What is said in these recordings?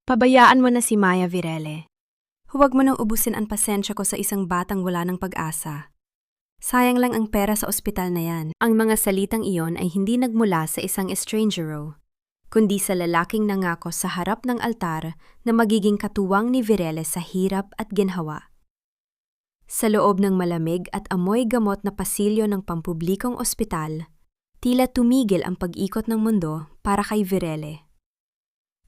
Pabayaan mo na si Maya Virele. Huwag mo nang ubusin ang pasensya ko sa isang batang wala ng pag-asa. Sayang lang ang pera sa ospital na yan. Ang mga salitang iyon ay hindi nagmula sa isang estrangero, kundi sa lalaking nangako sa harap ng altar na magiging katuwang ni Virele sa hirap at ginhawa. Sa loob ng malamig at amoy gamot na pasilyo ng pampublikong ospital, tila tumigil ang pag-ikot ng mundo para kay Virele.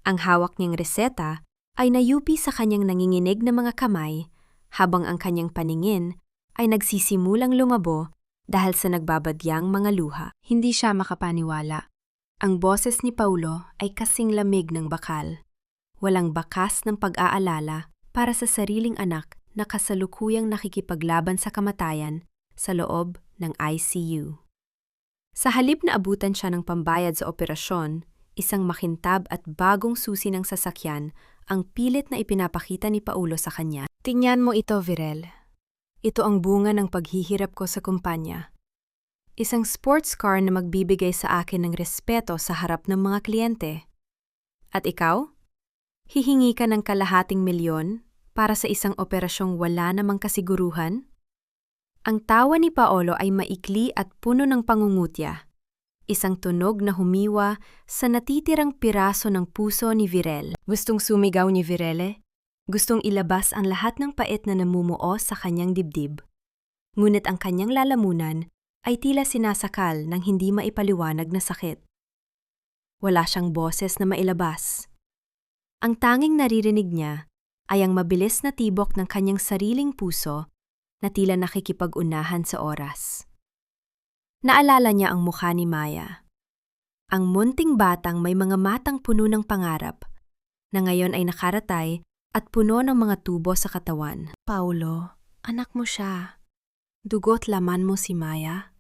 Ang hawak niyang reseta ay nayupi sa kanyang nanginginig na mga kamay habang ang kanyang paningin ay nagsisimulang lumabo dahil sa nagbabadyang mga luha. Hindi siya makapaniwala. Ang boses ni Paulo ay kasing lamig ng bakal. Walang bakas ng pag-aalala para sa sariling anak na kasalukuyang nakikipaglaban sa kamatayan sa loob ng ICU. Sa halip na abutan siya ng pambayad sa operasyon, isang makintab at bagong susi ng sasakyan ang pilit na ipinapakita ni Paulo sa kanya. Tingnan mo ito, Virel. Ito ang bunga ng paghihirap ko sa kumpanya. Isang sports car na magbibigay sa akin ng respeto sa harap ng mga kliyente. At ikaw? Hihingi ka ng kalahating milyon para sa isang operasyong wala namang kasiguruhan? Ang tawa ni Paolo ay maikli at puno ng pangungutya. Isang tunog na humiwa sa natitirang piraso ng puso ni Virel. Gustong sumigaw ni Virele? Gustong ilabas ang lahat ng pait na namumuo sa kanyang dibdib. Ngunit ang kanyang lalamunan ay tila sinasakal ng hindi maipaliwanag na sakit. Wala siyang boses na mailabas. Ang tanging naririnig niya ay ang mabilis na tibok ng kanyang sariling puso na tila nakikipag-unahan sa oras. Naalala niya ang mukha ni Maya. Ang munting batang may mga matang puno ng pangarap na ngayon ay nakaratay at puno ng mga tubo sa katawan. Paulo, anak mo siya. Dugo't laman mo si Maya.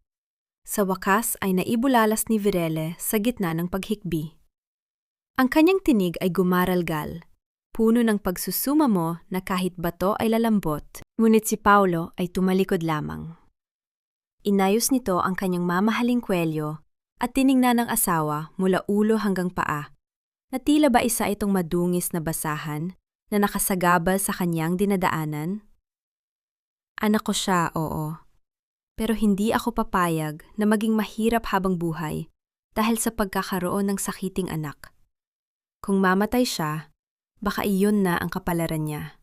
Sa wakas ay naibulalas ni Virele sa gitna ng paghikbi. Ang kanyang tinig ay gumaralgal, puno ng pagsusumamo na kahit bato ay lalambot, ngunit si Paulo ay tumalikod lamang. Inayos nito ang kanyang mamahaling kwelyo at tiningnan ng asawa mula ulo hanggang paa, na tila ba isa itong madungis na basahan na nakasagabal sa kanyang dinadaanan? Anak ko siya, oo. Pero hindi ako papayag na maging mahirap habang buhay dahil sa pagkakaroon ng sakiting anak. Kung mamatay siya, baka iyon na ang kapalaran niya.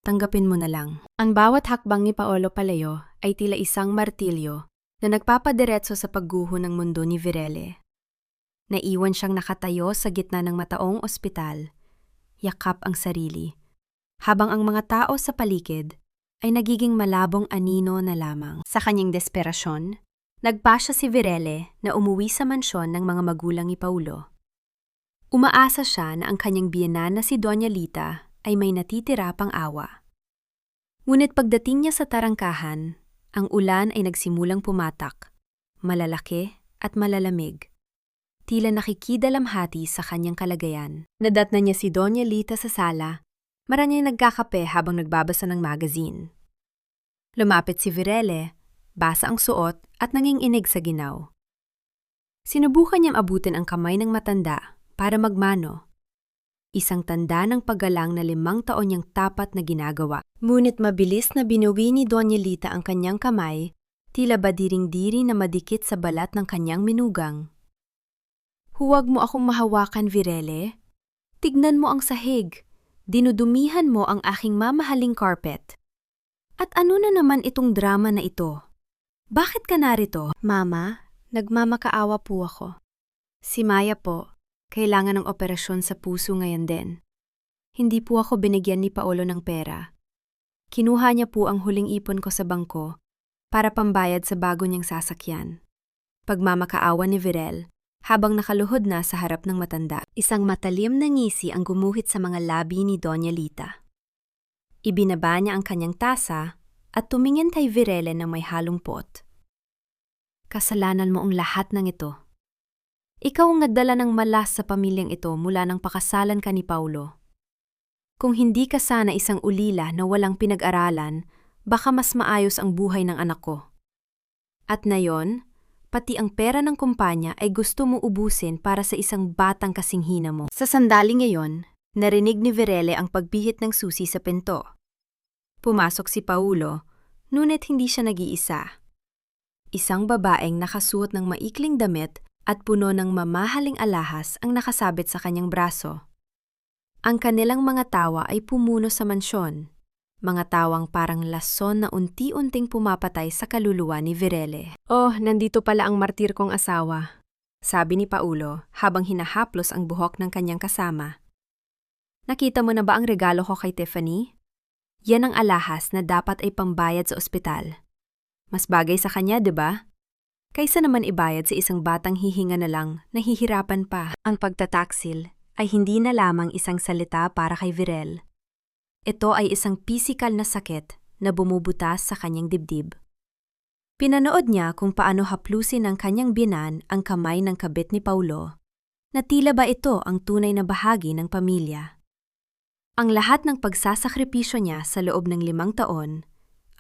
Tanggapin mo na lang. Ang bawat hakbang ni Paolo Palayo ay tila isang martilyo na nagpapadiretso sa pagguho ng mundo ni Virele. Naiwan siyang nakatayo sa gitna ng mataong ospital, yakap ang sarili, habang ang mga tao sa paligid ay nagiging malabong anino na lamang. Sa kanyang desperasyon, nagpasya si Virele na umuwi sa mansyon ng mga magulang ni Paulo. Umaasa siya na ang kanyang biyenan na si Doña Lita ay may natitira pang awa. Ngunit pagdating niya sa tarangkahan, ang ulan ay nagsimulang pumatak, malalaki at malalamig. Tila nakikidalamhati sa kanyang kalagayan. Nadatnan niya si Doña Lita sa sala, maranyang nagkakape habang nagbabasa ng magazine. Lumapit si Virele, basa ang suot at nanginginig sa ginaw. Sinubukan niyang abutin ang kamay ng matanda para magmano. Isang tanda ng paggalang na 5 taon niyang tapat na ginagawa. Ngunit mabilis na binuwi ni Doña Lita ang kanyang kamay, tila ba diring-diri na madikit sa balat ng kanyang minugang. Huwag mo akong mahawakan, Virele. Tignan mo ang sahig. Dinudumihan mo ang aking mamahaling carpet. At ano na naman itong drama na ito? Bakit ka narito? Mama, nagmamakaawa po ako. Si Maya po, kailangan ng operasyon sa puso ngayon din. Hindi po ako binigyan ni Paolo ng pera. Kinuha niya po ang huling ipon ko sa bangko para pambayad sa bago niyang sasakyan. Pagmamakaawa ni Virel, habang nakaluhod na sa harap ng matanda. Isang matalim na ngisi ang gumuhit sa mga labi ni Doña Lita. Ibinaba niya ang kanyang tasa at tumingin kay Virele na may halong pot. Kasalanan mo ang lahat ng ito. Ikaw ang nagdala ng malas sa pamilyang ito mula nang pakasalan ka ni Paulo. Kung hindi ka sana isang ulila na walang pinag-aralan, baka mas maayos ang buhay ng anak ko. At ngayon, pati ang pera ng kumpanya ay gusto mo ubusin para sa isang batang kasinghina mo. Sa sandaling ngayon, Narinig ni Virele ang pagbihit ng susi sa pinto. Pumasok si Paulo, ngunit hindi siya nag-iisa. Isang babaeng nakasuot ng maikling damit at puno ng mamahaling alahas ang nakasabit sa kanyang braso. Ang kanilang mga tawa ay pumuno sa mansyon, mga tawang parang lason na unti-unting pumapatay sa kaluluwa ni Virele. "Oh, nandito pala ang martir kong asawa," sabi ni Paulo habang hinahaplos ang buhok ng kanyang kasama. "Nakita mo na ba ang regalo ko kay Tiffany? Yan ang alahas na dapat ay pambayad sa ospital. Mas bagay sa kanya, di ba? Kaysa naman ibayad sa isang batang hihinga na lang, nahihirapan pa." Ang pagtataksil ay hindi na lamang isang salita para kay Virel. Ito ay isang pisikal na sakit na bumubutas sa kanyang dibdib. Pinanood niya kung paano haplusin ng kanyang binan ang kamay ng kabit ni Paulo, na tila ba ito ang tunay na bahagi ng pamilya. Ang lahat ng pagsasakripisyo niya sa loob ng 5 taon,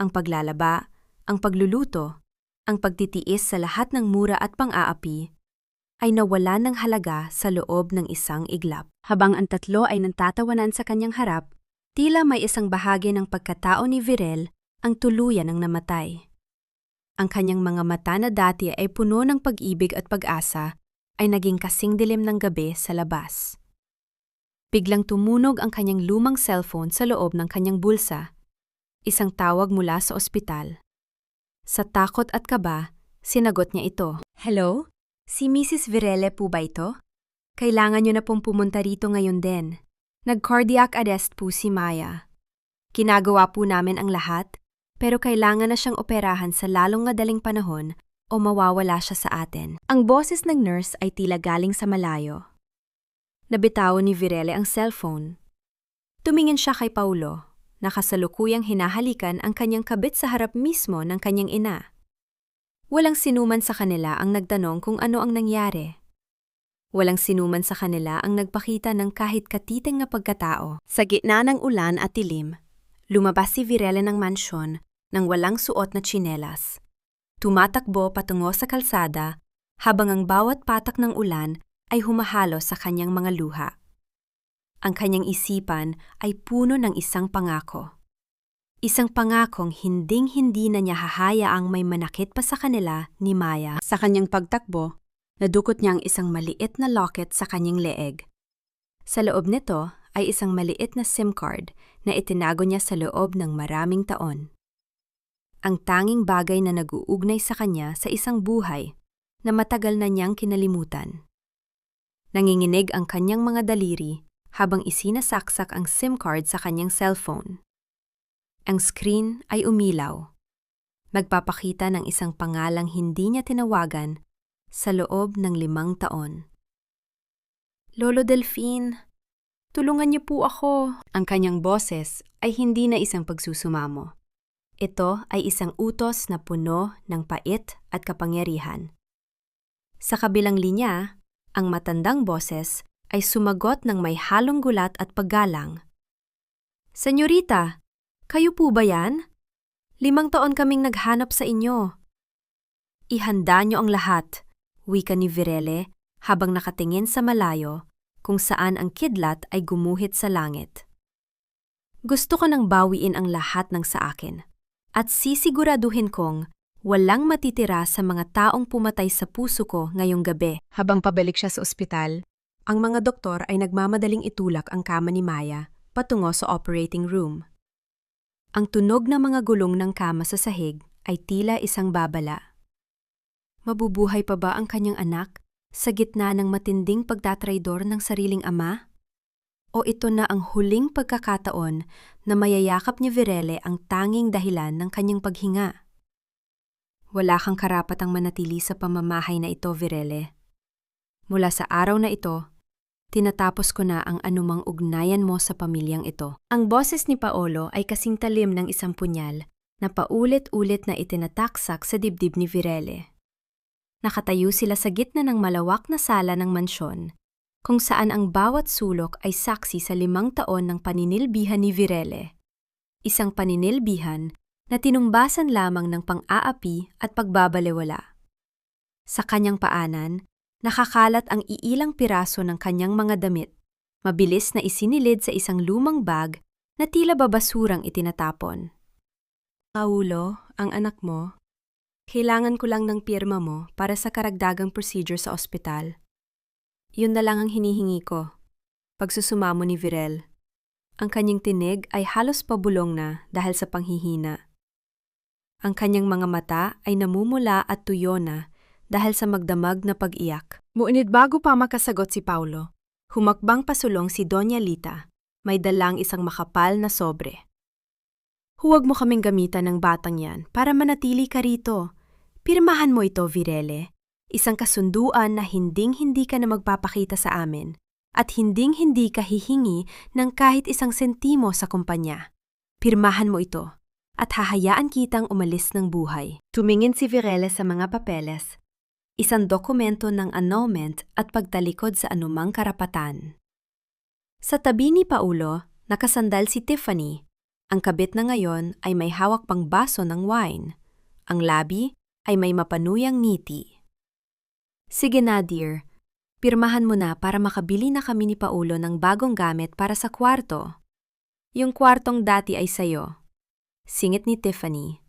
ang paglalaba, ang pagluluto, ang pagtitiis sa lahat ng mura at pang-aapi, ay nawala ng halaga sa loob ng isang iglap. Habang ang tatlo ay nagtatawanan sa kanyang harap, tila may isang bahagi ng pagkatao ni Virel ang tuluyan ng namatay. Ang kanyang mga mata na dati ay puno ng pag-ibig at pag-asa ay naging kasing dilim ng gabi sa labas. Biglang tumunog ang kanyang lumang cellphone sa loob ng kanyang bulsa. Isang tawag mula sa ospital. Sa takot at kaba, sinagot niya ito. "Hello? Si Mrs. Virele po ba ito? Kailangan niyo na pong pumunta rito ngayon din. Nag-cardiac arrest po si Maya. Kinagawa po namin ang lahat, pero kailangan na siyang operahan sa lalong madaling panahon o mawawala siya sa atin." Ang boses ng nurse ay tila galing sa malayo. Nabitawan ni Virele ang cellphone. Tumingin siya kay Paulo, na kasalukuyang hinahalikan ang kanyang kabit sa harap mismo ng kanyang ina. Walang sinuman sa kanila ang nagtanong kung ano ang nangyari. Walang sinuman sa kanila ang nagpakita ng kahit katiting na pagkatao. Sa gitna ng ulan at dilim, lumabas si Virele ng mansyon nang walang suot na tsinelas. Tumatakbo patungo sa kalsada habang ang bawat patak ng ulan ay humahalo sa kanyang mga luha. Ang kanyang isipan ay puno ng isang pangako. Isang pangakong hinding-hindi na niya hahayaang may manakit pa sa kanila ni Maya. Sa kanyang pagtakbo, nadukot niya ang isang maliit na locket sa kanyang leeg. Sa loob nito ay isang maliit na SIM card na itinago niya sa loob ng maraming taon. Ang tanging bagay na nag-uugnay sa kanya sa isang buhay na matagal na niyang kinalimutan. Nanginginig ang kanyang mga daliri habang isinasaksak ang SIM card sa kanyang cellphone. Ang screen ay umilaw. Nagpapakita ng isang pangalang hindi niya tinawagan sa loob ng 5 taon. "Lolo Delfin, tulungan niyo po ako." Ang kanyang boses ay hindi na isang pagsusumamo. Ito ay isang utos na puno ng pait at kapangyarihan. Sa kabilang linya, ang matandang boses ay sumagot ng may halong gulat at paggalang. "Senyorita, kayo po ba yan? 5 taon kaming naghanap sa inyo." "Ihanda niyo ang lahat," wika ni Virele habang nakatingin sa malayo kung saan ang kidlat ay gumuhit sa langit. "Gusto ko nang bawiin ang lahat ng sa akin at sisiguraduhin kong walang matitira sa mga taong pumatay sa puso ko ngayong gabi." Habang pabalik siya sa ospital, ang mga doktor ay nagmamadaling itulak ang kama ni Maya patungo sa operating room. Ang tunog ng mga gulong ng kama sa sahig ay tila isang babala. Mabubuhay pa ba ang kanyang anak sa gitna ng matinding pagtatraidor ng sariling ama? O ito na ang huling pagkakataon na mayayakap ni Virele ang tanging dahilan ng kanyang paghinga? Wala kang karapatang manatili sa pamamahay na ito, Virele. Mula sa araw na ito, tinatapos ko na ang anumang ugnayan mo sa pamilyang ito. Ang boses ni Paolo ay kasing talim ng isang punyal na paulit-ulit na itinataksak sa dibdib ni Virele. Nakatayo sila sa gitna ng malawak na sala ng mansyon, kung saan ang bawat sulok ay saksi sa 5 taon ng paninilbihan ni Virele. Isang paninilbihan na tinumbasan lamang ng pang-aapi at pagbabalewala. Sa kanyang paanan, nakakalat ang iilang piraso ng kanyang mga damit, Mabilis na isinilid sa isang lumang bag na tila babasurang itinatapon. Paulo, ang anak mo, kailangan ko lang ng pirma mo para sa karagdagang procedure sa ospital. Yun na lang ang hinihingi ko. Pagsusumamo ni Virel. Ang kanyang tinig ay halos pabulong na dahil sa panghihina. Ang kanyang mga mata ay namumula at tuyo na dahil sa magdamag na pag-iyak. Ngunit bago pa makasagot si Paulo, humakbang pasulong si Doña Lita, may dalang isang makapal na sobre. Huwag mo kaming gamitan ng batang yan para manatili ka rito. Pirmahan mo ito, Virele. Isang kasunduan na hinding-hindi ka na magpapakita sa amin at hinding-hindi ka hihingi ng kahit isang sentimo sa kumpanya. Pirmahan mo ito at hahayaan kitang umalis ng buhay. Tumingin si Virele sa mga papeles, isang dokumento ng annulment at pagtalikod sa anumang karapatan. Sa tabi ni Paulo, nakasandal si Tiffany. Ang kabit na ngayon ay may hawak pang baso ng wine. Ang labi ay may mapanuyang ngiti. Sige na, dear. Pirmahan mo na para makabili na kami ni Paulo ng bagong gamit para sa kwarto. Yung kwartong dati ay sayo. Singit ni Tiffany.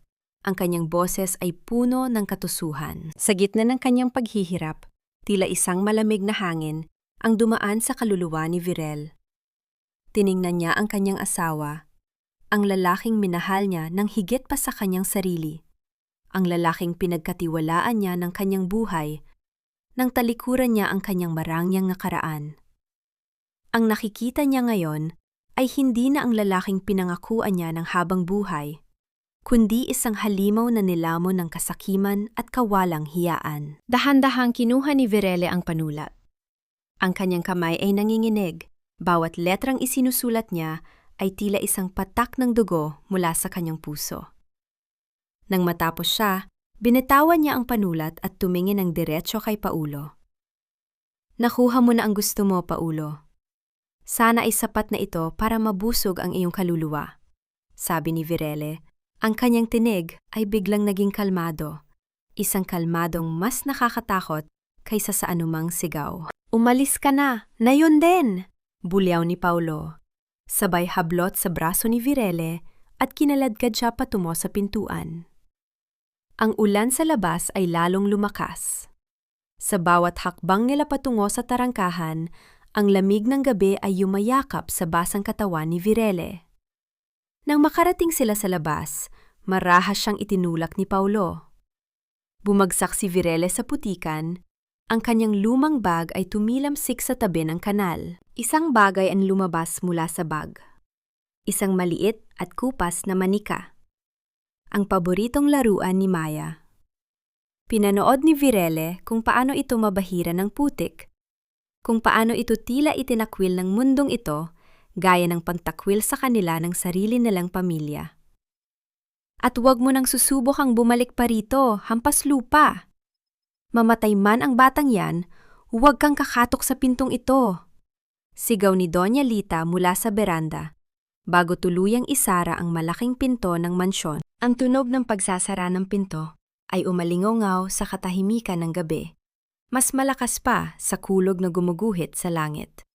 Ang kanyang boses ay puno ng katusuhan. Sa gitna ng kanyang paghihirap, tila isang malamig na hangin ang dumaan sa kaluluwa ni Virel. Tiningnan niya ang kanyang asawa, ang lalaking minahal niya ng higit pa sa kanyang sarili, ang lalaking pinagkatiwalaan niya ng kanyang buhay, nang talikuran niya ang kanyang marangyang nakaraan. Ang nakikita niya ngayon ay hindi na ang lalaking pinangakuan niya ng habang buhay, kundi isang halimaw na nilamon ng kasakiman at kawalang hiyaan. Dahan-dahang kinuha ni Virele ang panulat. Ang kanyang kamay ay nanginginig, bawat letrang isinusulat niya ay tila isang patak ng dugo mula sa kanyang puso. Nang matapos siya, binitawan niya ang panulat at tumingin ng diretso kay Paulo. Nakuha mo na ang gusto mo, Paulo. Sana ay sapat na ito para mabusog ang iyong kaluluwa. Sabi ni Virele, ang kanyang tinig ay biglang naging kalmado. Isang kalmadong mas nakakatakot kaysa sa anumang sigaw. Umalis ka na, na yun din! Bulyaw ni Paulo. Sabay hablot sa braso ni Virele at kinaladkad siya patungo sa pintuan. Ang ulan sa labas ay lalong lumakas. Sa bawat hakbang nila patungo sa tarangkahan, ang lamig ng gabi ay yumayakap sa basang katawan ni Virele. Nang makarating sila sa labas, marahas siyang itinulak ni Paulo. Bumagsak si Virele sa putikan, ang kanyang lumang bag ay tumilamsik sa tabi ng kanal. Isang bagay ang lumabas mula sa bag. Isang maliit at kupas na manika. Ang paboritong laruan ni Maya. Pinanood ni Virele kung paano ito mabahira ng putik, kung paano ito tila itinakwil ng mundong ito gaya ng pagtakwil sa kanila ng sarili nilang pamilya. At huwag mo nang susubok ang bumalik pa rito, hampas lupa. Mamatay man ang batang yan, huwag kang kakatok sa pintong ito. Sigaw ni Doña Lita mula sa beranda, bago tuluyang isara ang malaking pinto ng mansyon. Ang tunog ng pagsasara ng pinto ay umalingaw sa katahimikan ng gabi. Mas malakas pa sa kulog na gumuguhit sa langit.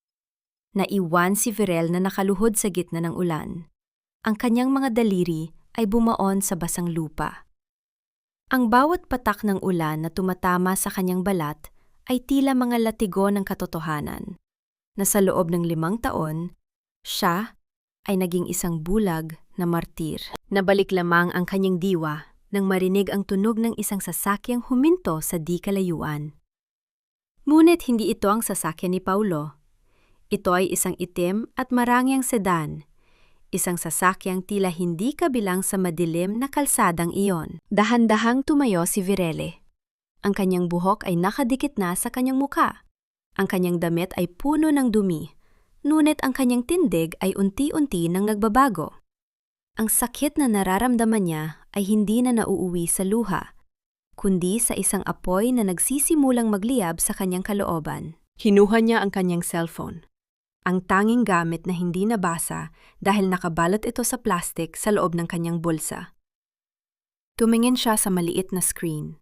Naiwan si Virel na nakaluhod sa gitna ng ulan. Ang kanyang mga daliri ay bumaon sa basang lupa. Ang bawat patak ng ulan na tumatama sa kanyang balat ay tila mga latigo ng katotohanan, na sa loob ng 5 taon, siya ay naging isang bulag na martir. Nabalik lamang ang kanyang diwa nang marinig ang tunog ng isang sasakyang huminto sa di kalayuan. Ngunit hindi ito ang sasakyan ni Paulo. Ito ay isang itim at marangyang sedan, isang sasakyang tila hindi kabilang sa madilim na kalsadang iyon. Dahan-dahang tumayo si Virele. Ang kanyang buhok ay nakadikit na sa kanyang muka. Ang kanyang damit ay puno ng dumi, ngunit ang kanyang tindig ay unti-unti nang nagbabago. Ang sakit na nararamdaman niya ay hindi na nauuwi sa luha, kundi sa isang apoy na nagsisimulang magliyab sa kanyang kalooban. Kinuha niya ang kanyang cellphone, ang tanging gamit na hindi nabasa dahil nakabalot ito sa plastic sa loob ng kanyang bulsa. Tumingin siya sa maliit na screen.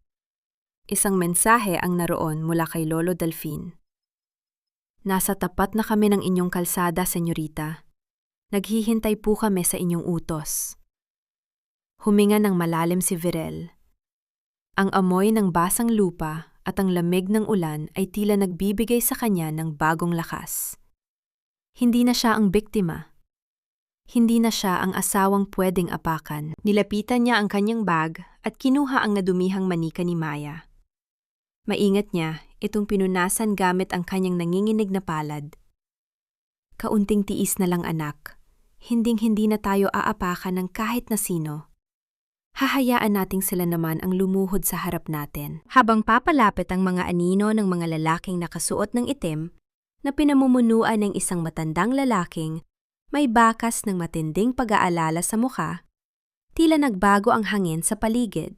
Isang mensahe ang naroon mula kay Lolo Delfin. Nasa tapat na kami ng inyong kalsada, senyorita. Naghihintay po kami sa inyong utos. Huminga ng malalim si Virel. Ang amoy ng basang lupa at ang lamig ng ulan ay tila nagbibigay sa kanya ng bagong lakas. Hindi na siya ang biktima. Hindi na siya ang asawang pwedeng apakan. Nilapitan niya ang kanyang bag at kinuha ang nadumihang manika ni Maya. Maingat niya itong pinunasan gamit ang kanyang nanginginig na palad. Kaunting tiis na lang, anak. Hinding-hindi na tayo aapakan ng kahit na sino. Hahayaan nating sila naman ang lumuhod sa harap natin. Habang papalapit ang mga anino ng mga lalaking nakasuot ng itim, na pinamumunuan ng isang matandang lalaking may bakas ng matinding pag-aalala sa mukha, tila nagbago ang hangin sa paligid.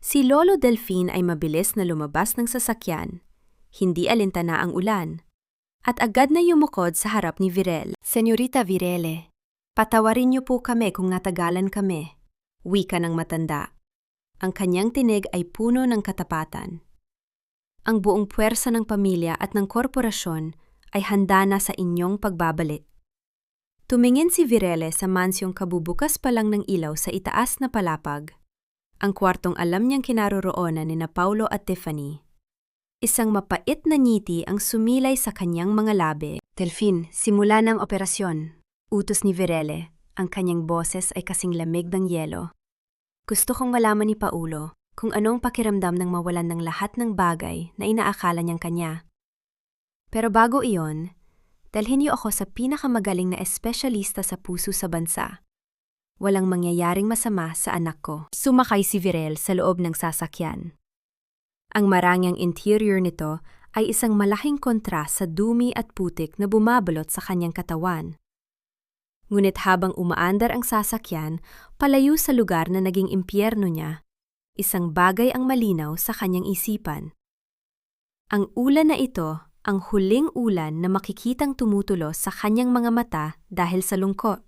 Si Lolo Delfin ay mabilis na lumabas ng sasakyan, hindi alintana ang ulan, at agad na yumukod sa harap ni Virel. Senyorita Virele, patawarin niyo po kami kung natagalan kami, wika ng matanda. Ang kanyang tinig ay puno ng katapatan. Ang buong puwersa ng pamilya at ng korporasyon ay handa na sa inyong pagbabalik. Tumingin si Virele sa mansyong kabubukas pa lang ng ilaw sa itaas na palapag. Ang kwartong alam niyang kinaroroonan ni Paulo at Tiffany. Isang mapait na ngiti ang sumilay sa kanyang mga labi. Delfin, simula na ang operasyon. Utos ni Virele. Ang kanyang boses ay kasing lamig ng yelo. Gusto kong malaman ni Paulo kung anong pakiramdam ng mawalan ng lahat ng bagay na inaakala niyang kanya. Pero bago iyon, dalhin niyo ako sa pinakamagaling na espesyalista sa puso sa bansa. Walang mangyayaring masama sa anak ko. Sumakay si Virel sa loob ng sasakyan. Ang marangyang interior nito ay isang malaking kontrast sa dumi at putik na bumabalot sa kanyang katawan. Ngunit habang umaandar ang sasakyan, palayo sa lugar na naging impyerno niya, isang bagay ang malinaw sa kanyang isipan. Ang ulan na ito, ang huling ulan na makikitang tumutulo sa kanyang mga mata dahil sa lungkot.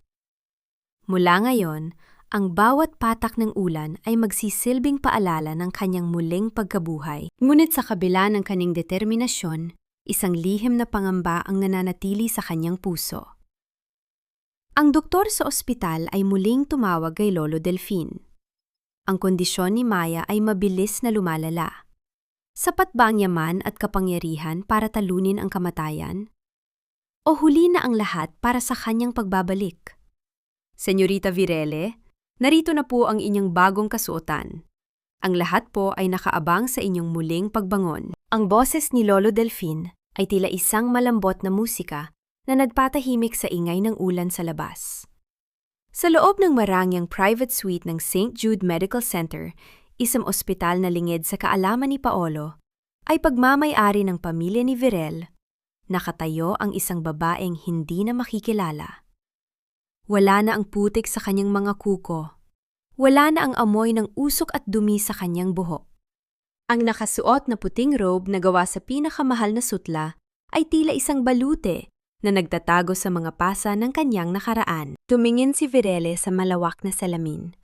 Mula ngayon, ang bawat patak ng ulan ay magsisilbing paalala ng kanyang muling pagkabuhay. Ngunit sa kabila ng kanyang determinasyon, isang lihim na pangamba ang nananatili sa kanyang puso. Ang doktor sa ospital ay muling tumawag kay Lolo Delfin. Ang kondisyon ni Maya ay mabilis na lumalala. Sapat ba ang yaman at kapangyarihan para talunin ang kamatayan? O huli na ang lahat para sa kanyang pagbabalik? Senyorita Virele, narito na po ang inyong bagong kasuotan. Ang lahat po ay nakaabang sa inyong muling pagbangon. Ang boses ni Lolo Delfin ay tila isang malambot na musika na nagpatahimik sa ingay ng ulan sa labas. Sa loob ng marangyang private suite ng St. Jude Medical Center, isang ospital na lingid sa kaalaman ni Paolo, ay pagmamay-ari ng pamilya ni Virel, nakatayo ang isang babaeng hindi na makikilala. Wala na ang putik sa kanyang mga kuko. Wala na ang amoy ng usok at dumi sa kanyang buhok. Ang nakasuot na puting robe na gawa sa pinakamahal na sutla ay tila isang balute na nagtatago sa mga pasa ng kanyang nakaraan. Tumingin si Virele sa malawak na salamin.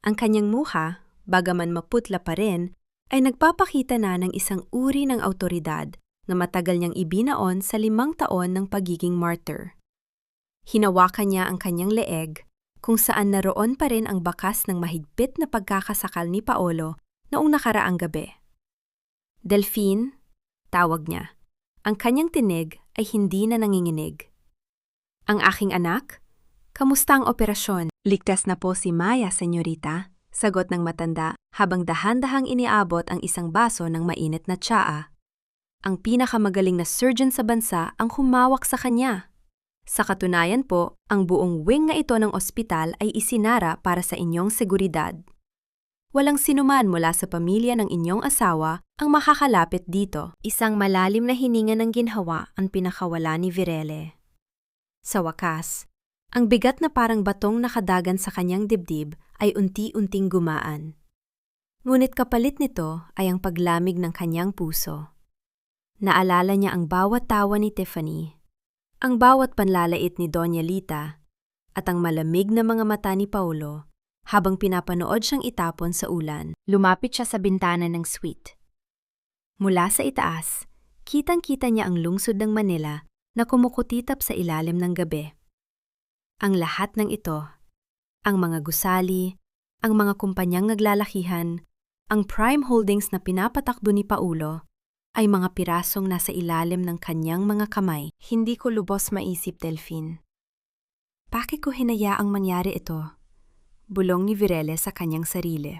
Ang kanyang mukha, bagaman maputla pa rin, ay nagpapakita na ng isang uri ng awtoridad na matagal niyang ibinaon sa 5 taon ng pagiging martyr. Hinawakan niya ang kanyang leeg, kung saan naroon pa rin ang bakas ng mahigpit na pagkakasakal ni Paolo noong nakaraang gabi. Delfin, tawag niya. Ang kanyang tinig ay hindi na nanginginig. Ang aking anak, kamusta ang operasyon? Ligtas na po si Maya, senyorita, sagot ng matanda habang dahan-dahang iniabot ang isang baso ng mainit na tsaa. Ang pinakamagaling na surgeon sa bansa ang humawak sa kanya. Sa katunayan po, ang buong wing na ito ng ospital ay isinara para sa inyong seguridad. Walang sinuman mula sa pamilya ng inyong asawa ang makakalapit dito. Isang malalim na hininga ng ginhawa ang pinakawala ni Virele. Sa wakas, ang bigat na parang batong nakadagan sa kanyang dibdib ay unti-unting gumaan. Ngunit kapalit nito ay ang paglamig ng kanyang puso. Naalala niya ang bawat tawa ni Tiffany, ang bawat panlalait ni Doña Lita, at ang malamig na mga mata ni Paulo habang pinapanood siyang itapon sa ulan. Lumapit siya sa bintana ng suite. Mula sa itaas, Kitang-kita niya ang lungsod ng Manila na kumukutitap sa ilalim ng gabi. Ang lahat ng ito, ang mga gusali, ang mga kumpanyang naglalakihan, ang Prime Holdings na pinapatakbo ni Paulo, ay mga pirasong nasa ilalim ng kanyang mga kamay. Hindi ko lubos maisip, Delphine. Bakit ko hinayaang mangyari ito? Bulong ni Virele sa kanyang sarili.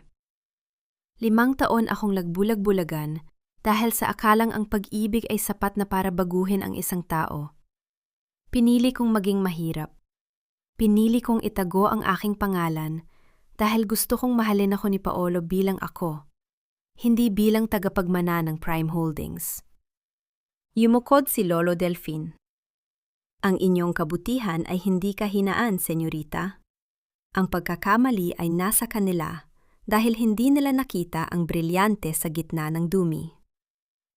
5 taon akong lagbulag-bulagan dahil sa akalang ang pag-ibig ay sapat na para baguhin ang isang tao. Pinili kong maging mahirap. Pinili kong itago ang aking pangalan dahil gusto kong mahalin ako ni Paolo bilang ako, hindi bilang tagapagmana ng Prime Holdings. Yumukod si Lolo Delphine. Ang inyong kabutihan ay hindi kahinaan, senyorita. Ang pagkakamali ay nasa kanila dahil hindi nila nakita ang brilyante sa gitna ng dumi.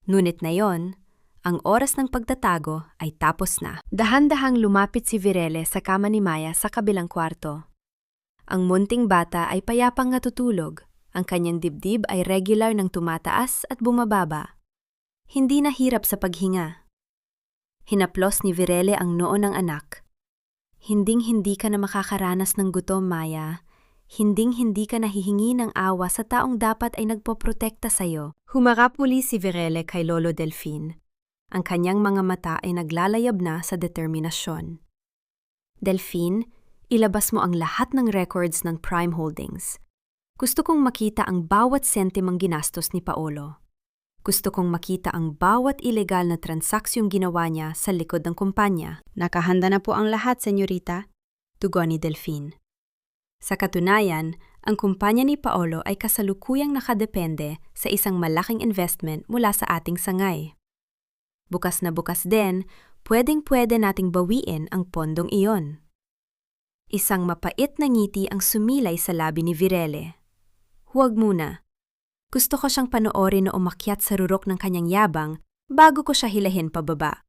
Ngunit na yon, ang oras ng pagtatago ay tapos na. Dahan-dahang lumapit si Virele sa kama ni Maya sa kabilang kwarto. Ang munting bata ay payapang natutulog. Ang kanyang dibdib ay regular ng tumataas at bumababa. Hindi na hirap sa paghinga. Hinaplos ni Virele ang noo ng anak. Hinding-hindi ka na makakaranas ng gutom, Maya. Hinding-hindi ka nahihingi ng awa sa taong dapat ay nagpoprotekta sa'yo. Humarap muli si Virele kay Lolo Delphine. Ang kanyang mga mata ay naglalayab na sa determinasyon. Delphine, ilabas mo ang lahat ng records ng Prime Holdings. Gusto kong makita ang bawat sentimong ginastos ni Paolo. Gusto kong makita ang bawat ilegal na transaksyong ginawa niya sa likod ng kumpanya. Nakahanda na po ang lahat, senyorita, tugon ni Delphine. Sa katunayan, ang kumpanya ni Paolo ay kasalukuyang nakadepende sa isang malaking investment mula sa ating sangay. Bukas na bukas din, pwedeng-pwede nating bawiin ang pondong iyon. Isang mapait na ngiti ang sumilay sa labi ni Virele. Huwag muna. Gusto ko siyang panoorin na umakyat sa rurok ng kanyang yabang bago ko siya hilahin pababa.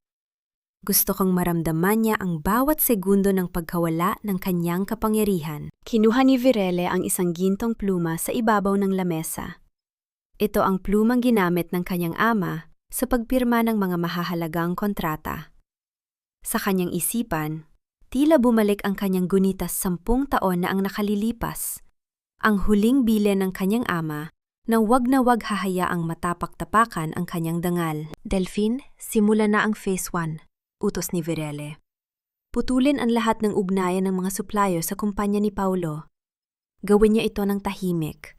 Gusto kong maramdaman niya ang bawat segundo ng pagkawala ng kanyang kapangyarihan. Kinuha ni Virele ang isang gintong pluma sa ibabaw ng lamesa. Ito ang plumang ginamit ng kanyang ama sa pagpirma ng mga mahahalagang kontrata. Sa kanyang isipan, tila bumalik ang kanyang gunitas 10 taon na ang nakalilipas. Ang huling bile ng kanyang ama na wag hahayaang matapak-tapakan ang kanyang dangal. Delphine, simula na ang Phase 1, utos ni Virele. Putulin ang lahat ng ugnayan ng mga supplier sa kumpanya ni Paulo. Gawin niya ito ng tahimik.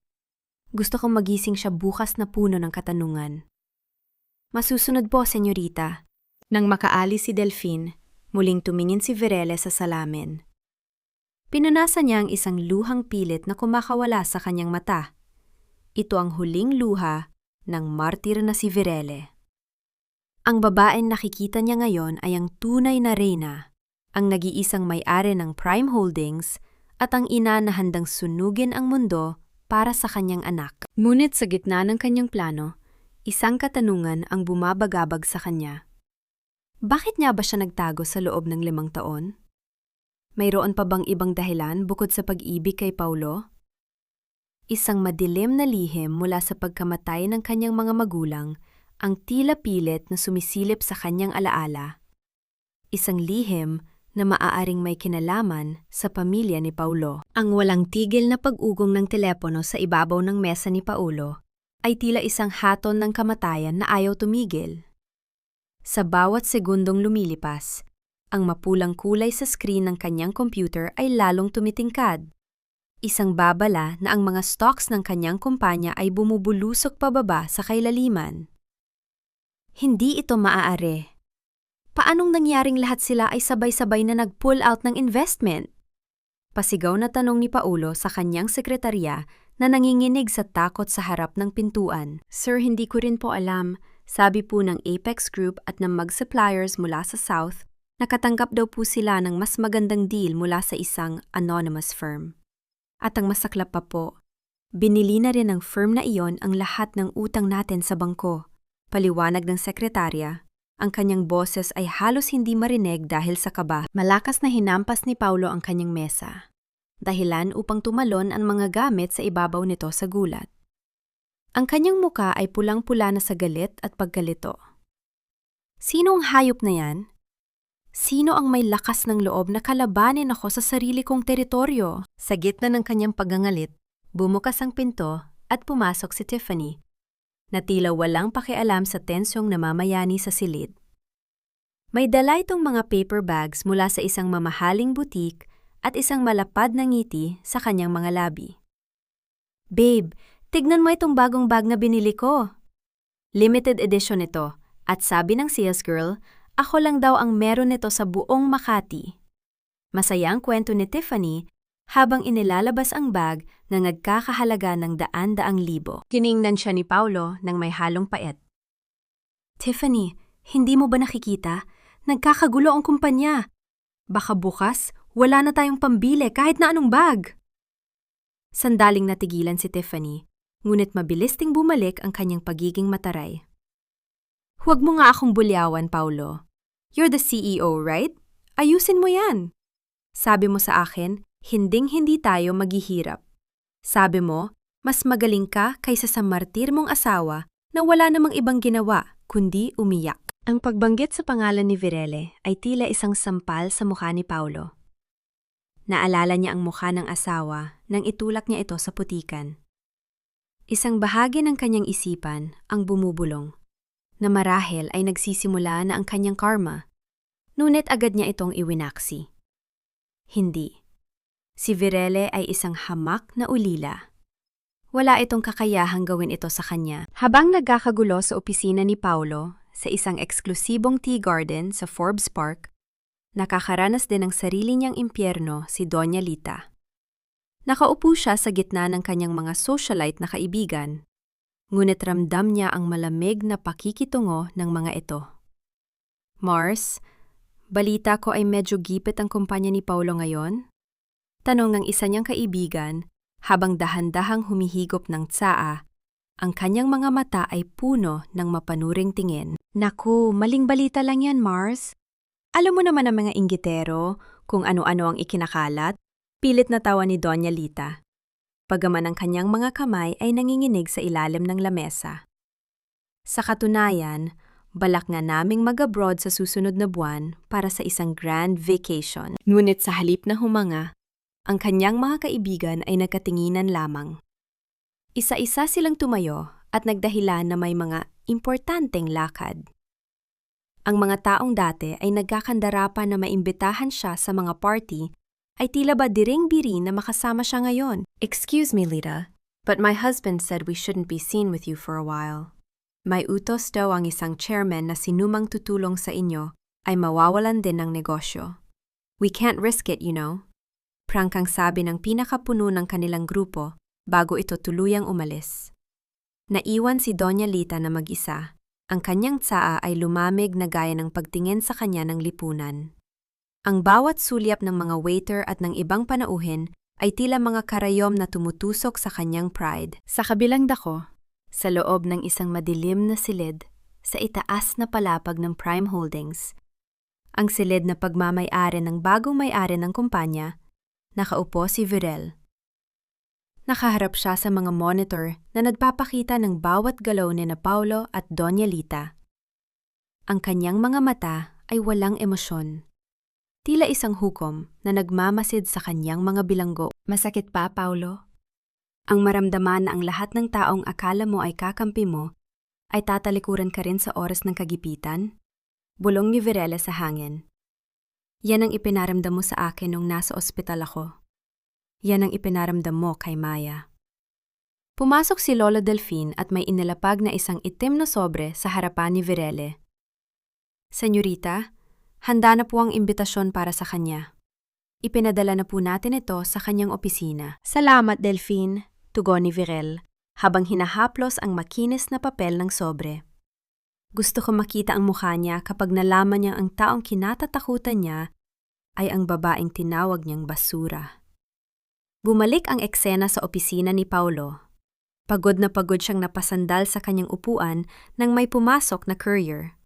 Gusto kong magising siya bukas na puno ng katanungan. Masusunod po, senyorita. Nang makaalis si Delphine, muling tumingin si Virele sa salamin. Pinunasan niya ang isang luhang pilit na kumakawala sa kanyang mata. Ito ang huling luha ng martir na si Virele. Ang babaeng nakikita niya ngayon ay ang tunay na reyna, ang nag-iisang may-ari ng Prime Holdings at ang ina na handang sunugin ang mundo para sa kanyang anak. Ngunit sa gitna ng kanyang plano, isang katanungan ang bumabagabag sa kanya. Bakit niya ba siya nagtago sa loob ng 5 taon? Mayroon pa bang ibang dahilan bukod sa pag-ibig kay Paulo? Isang madilim na lihim mula sa pagkamatay ng kanyang mga magulang ang tila pilit na sumisilip sa kanyang alaala. Isang lihim na maaaring may kinalaman sa pamilya ni Paulo. Ang walang tigil na pag-ugong ng telepono sa ibabaw ng mesa ni Paulo ay tila isang haton ng kamatayan na ayaw tumigil. Sa bawat segundong lumilipas, ang mapulang kulay sa screen ng kanyang computer ay lalong tumitingkad. Isang babala na ang mga stocks ng kanyang kumpanya ay bumubulusok pababa sa kailaliman. Hindi ito maaari. Paanong nangyaring lahat sila ay sabay-sabay na nag-pull out ng investment? Pasigaw na tanong ni Paulo sa kanyang sekretarya na nanginginig sa takot sa harap ng pintuan. Sir, hindi ko rin po alam. Sabi po ng Apex Group at ng mag-suppliers mula sa South, nakatanggap daw po sila ng mas magandang deal mula sa isang anonymous firm. At ang masaklap pa po, binili na rin ng firm na iyon ang lahat ng utang natin sa bangko. Paliwanag ng sekretarya, ang kanyang boses ay halos hindi marinig dahil sa kaba. Malakas na hinampas ni Paulo ang kanyang mesa. Dahilan upang tumalon ang mga gamit sa ibabaw nito sa gulat. Ang kanyang muka ay pulang-pula na sa galit at pagkalito. Sino ang hayop na yan? Sino ang may lakas ng loob na kalabanin ako sa sarili kong teritoryo? Sa gitna ng kanyang pagangalit, bumukas ang pinto at pumasok si Tiffany, na tila walang pakialam sa tensyong namamayani sa silid. May dala itong mga paper bags mula sa isang mamahaling butik at isang malapad na ngiti sa kanyang mga labi. Babe, tignan mo itong bagong bag na binili ko. Limited edition ito at sabi ng sales girl, ako lang daw ang meron nito sa buong Makati. Masaya ang kwento ni Tiffany habang inilalabas ang bag na nagkakahalaga ng daan-daang libo. Kiningnan siya ni Paulo nang may halong pait. Tiffany, hindi mo ba nakikita? Nagkakagulo ang kumpanya. Baka bukas, wala na tayong pambili kahit na anong bag. Sandaling natigilan si Tiffany, ngunit mabilis ding bumalik ang kanyang pagiging mataray. Huwag mo nga akong bulyawan, Paulo. You're the CEO, right? Ayusin mo yan. Sabi mo sa akin, hinding-hindi tayo maghihirap. Sabi mo, mas magaling ka kaysa sa martir mong asawa na wala namang ibang ginawa, kundi umiyak. Ang pagbanggit sa pangalan ni Virele ay tila isang sampal sa mukha ni Paulo. Naalala niya ang mukha ng asawa nang itulak niya ito sa putikan. Isang bahagi ng kanyang isipan ang bumubulong, na marahil ay nagsisimula na ang kanyang karma, ngunit agad niya itong iwinaksi. Hindi. Si Virele ay isang hamak na ulila. Wala itong kakayahang gawin ito sa kanya. Habang nagkakagulo sa opisina ni Paulo sa isang eksklusibong tea garden sa Forbes Park, nakakaranas din ng sarili niyang impyerno si Doña Lita. Nakaupo siya sa gitna ng kanyang mga socialite na kaibigan, ngunit ramdam niya ang malamig na pakikitungo ng mga ito. Mars, balita ko ay medyo gipit ang kumpanya ni Paulo ngayon? Tanong ng isa niyang kaibigan habang dahan-dahang humihigop ng tsaa, ang kanyang mga mata ay puno ng mapanuring tingin. Naku, maling balita lang yan, Mars. Alam mo naman ang mga inggitero kung ano-ano ang ikinakalat, pilit na tawa ni Doña Lita. Pagaman ang kanyang mga kamay ay nanginginig sa ilalim ng lamesa. Sa katunayan, balak nga naming mag-abroad sa susunod na buwan para sa isang grand vacation. Ngunit sa halip na humanga, ang kanyang mga kaibigan ay nagkatinginan lamang. Isa-isa silang tumayo at nagdahilan na may mga importanteng lakad. Ang mga taong dati ay nagkakandara pa na maimbitahan siya sa mga party ay tila ba diring-biri na makasama siya ngayon. Excuse me, Lita, but my husband said we shouldn't be seen with you for a while. May utos daw ang isang chairman na sinumang tutulong sa inyo ay mawawalan din ng negosyo. We can't risk it, you know. Prangkang sabi ng pinakapuno ng kanilang grupo bago ito tuluyang umalis. Naiwan si Doña Lita na mag-isa. Ang kanyang tsaa ay lumamig na gaya ng pagtingin sa kanya ng lipunan. Ang bawat sulyap ng mga waiter at ng ibang panauhin ay tila mga karayom na tumutusok sa kanyang pride. Sa kabilang dako, sa loob ng isang madilim na silid, sa itaas na palapag ng Prime Holdings, ang silid na pagmamay-ari ng bagong may-ari ng kumpanya, nakaupo si Virel. Nakaharap siya sa mga monitor na nagpapakita ng bawat galaw ni na Paulo at Doña Lita. Ang kanyang mga mata ay walang emosyon. Tila isang hukom na nagmamasid sa kanyang mga bilanggo. Masakit pa, Paulo? Ang maramdaman na ang lahat ng taong akala mo ay kakampi mo ay tatalikuran ka rin sa oras ng kagipitan? Bulong ni Virele sa hangin. Yan ang ipinaramdam mo sa akin nung nasa ospital ako. Yan ang ipinaramdam mo kay Maya. Pumasok si Lola Delphine at may inilapag na isang itim na sobre sa harapan ni Virele. Senyorita, handa na po ang imbitasyon para sa kanya. Ipinadala na po natin ito sa kanyang opisina. Salamat, Delphine, tugon ni Virel, habang hinahaplos ang makinis na papel ng sobre. Gusto ko makita ang mukha niya kapag nalaman niya ang taong kinatatakutan niya ay ang babaeng tinawag niyang basura. Bumalik ang eksena sa opisina ni Paulo. Pagod na pagod siyang napasandal sa kanyang upuan nang may pumasok na courier.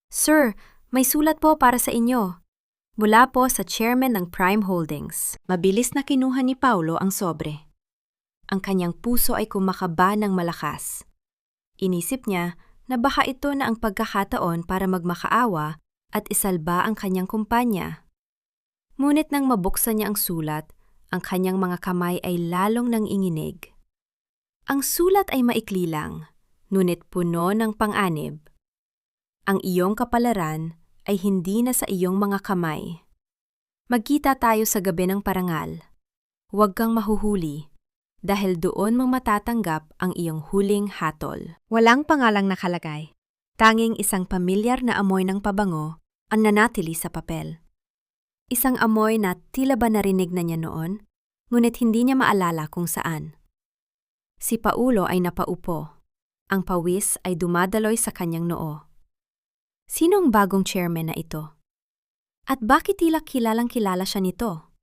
Sir, may sulat po para sa inyo. Mula po sa chairman ng Prime Holdings. Mabilis na kinuha ni Paulo ang sobre. Ang kanyang puso ay kumakaba ng malakas. Inisip niya na baka ito na ang pagkakataon para magmakaawa at isalba ang kanyang kumpanya. Ngunit nang mabuksan niya ang sulat, ang kanyang mga kamay ay lalong nanginginig. Ang sulat ay maikli lang, ngunit puno ng pang-anib. Ang iyong kapalaran ay hindi na sa iyong mga kamay. Magkita tayo sa gabi ng parangal. Huwag kang mahuhuli, dahil doon mo matatanggap ang iyong huling hatol. Walang pangalang nakalagay. Tanging isang pamilyar na amoy ng pabango ang nanatili sa papel. Isang amoy na tila ba narinig na niya noon, ngunit hindi niya maalala kung saan. Si Paulo ay napaupo. Ang pawis ay dumadaloy sa kanyang noo. Sino ang bagong chairman na ito? At bakit tila kilalang-kilala siya nito?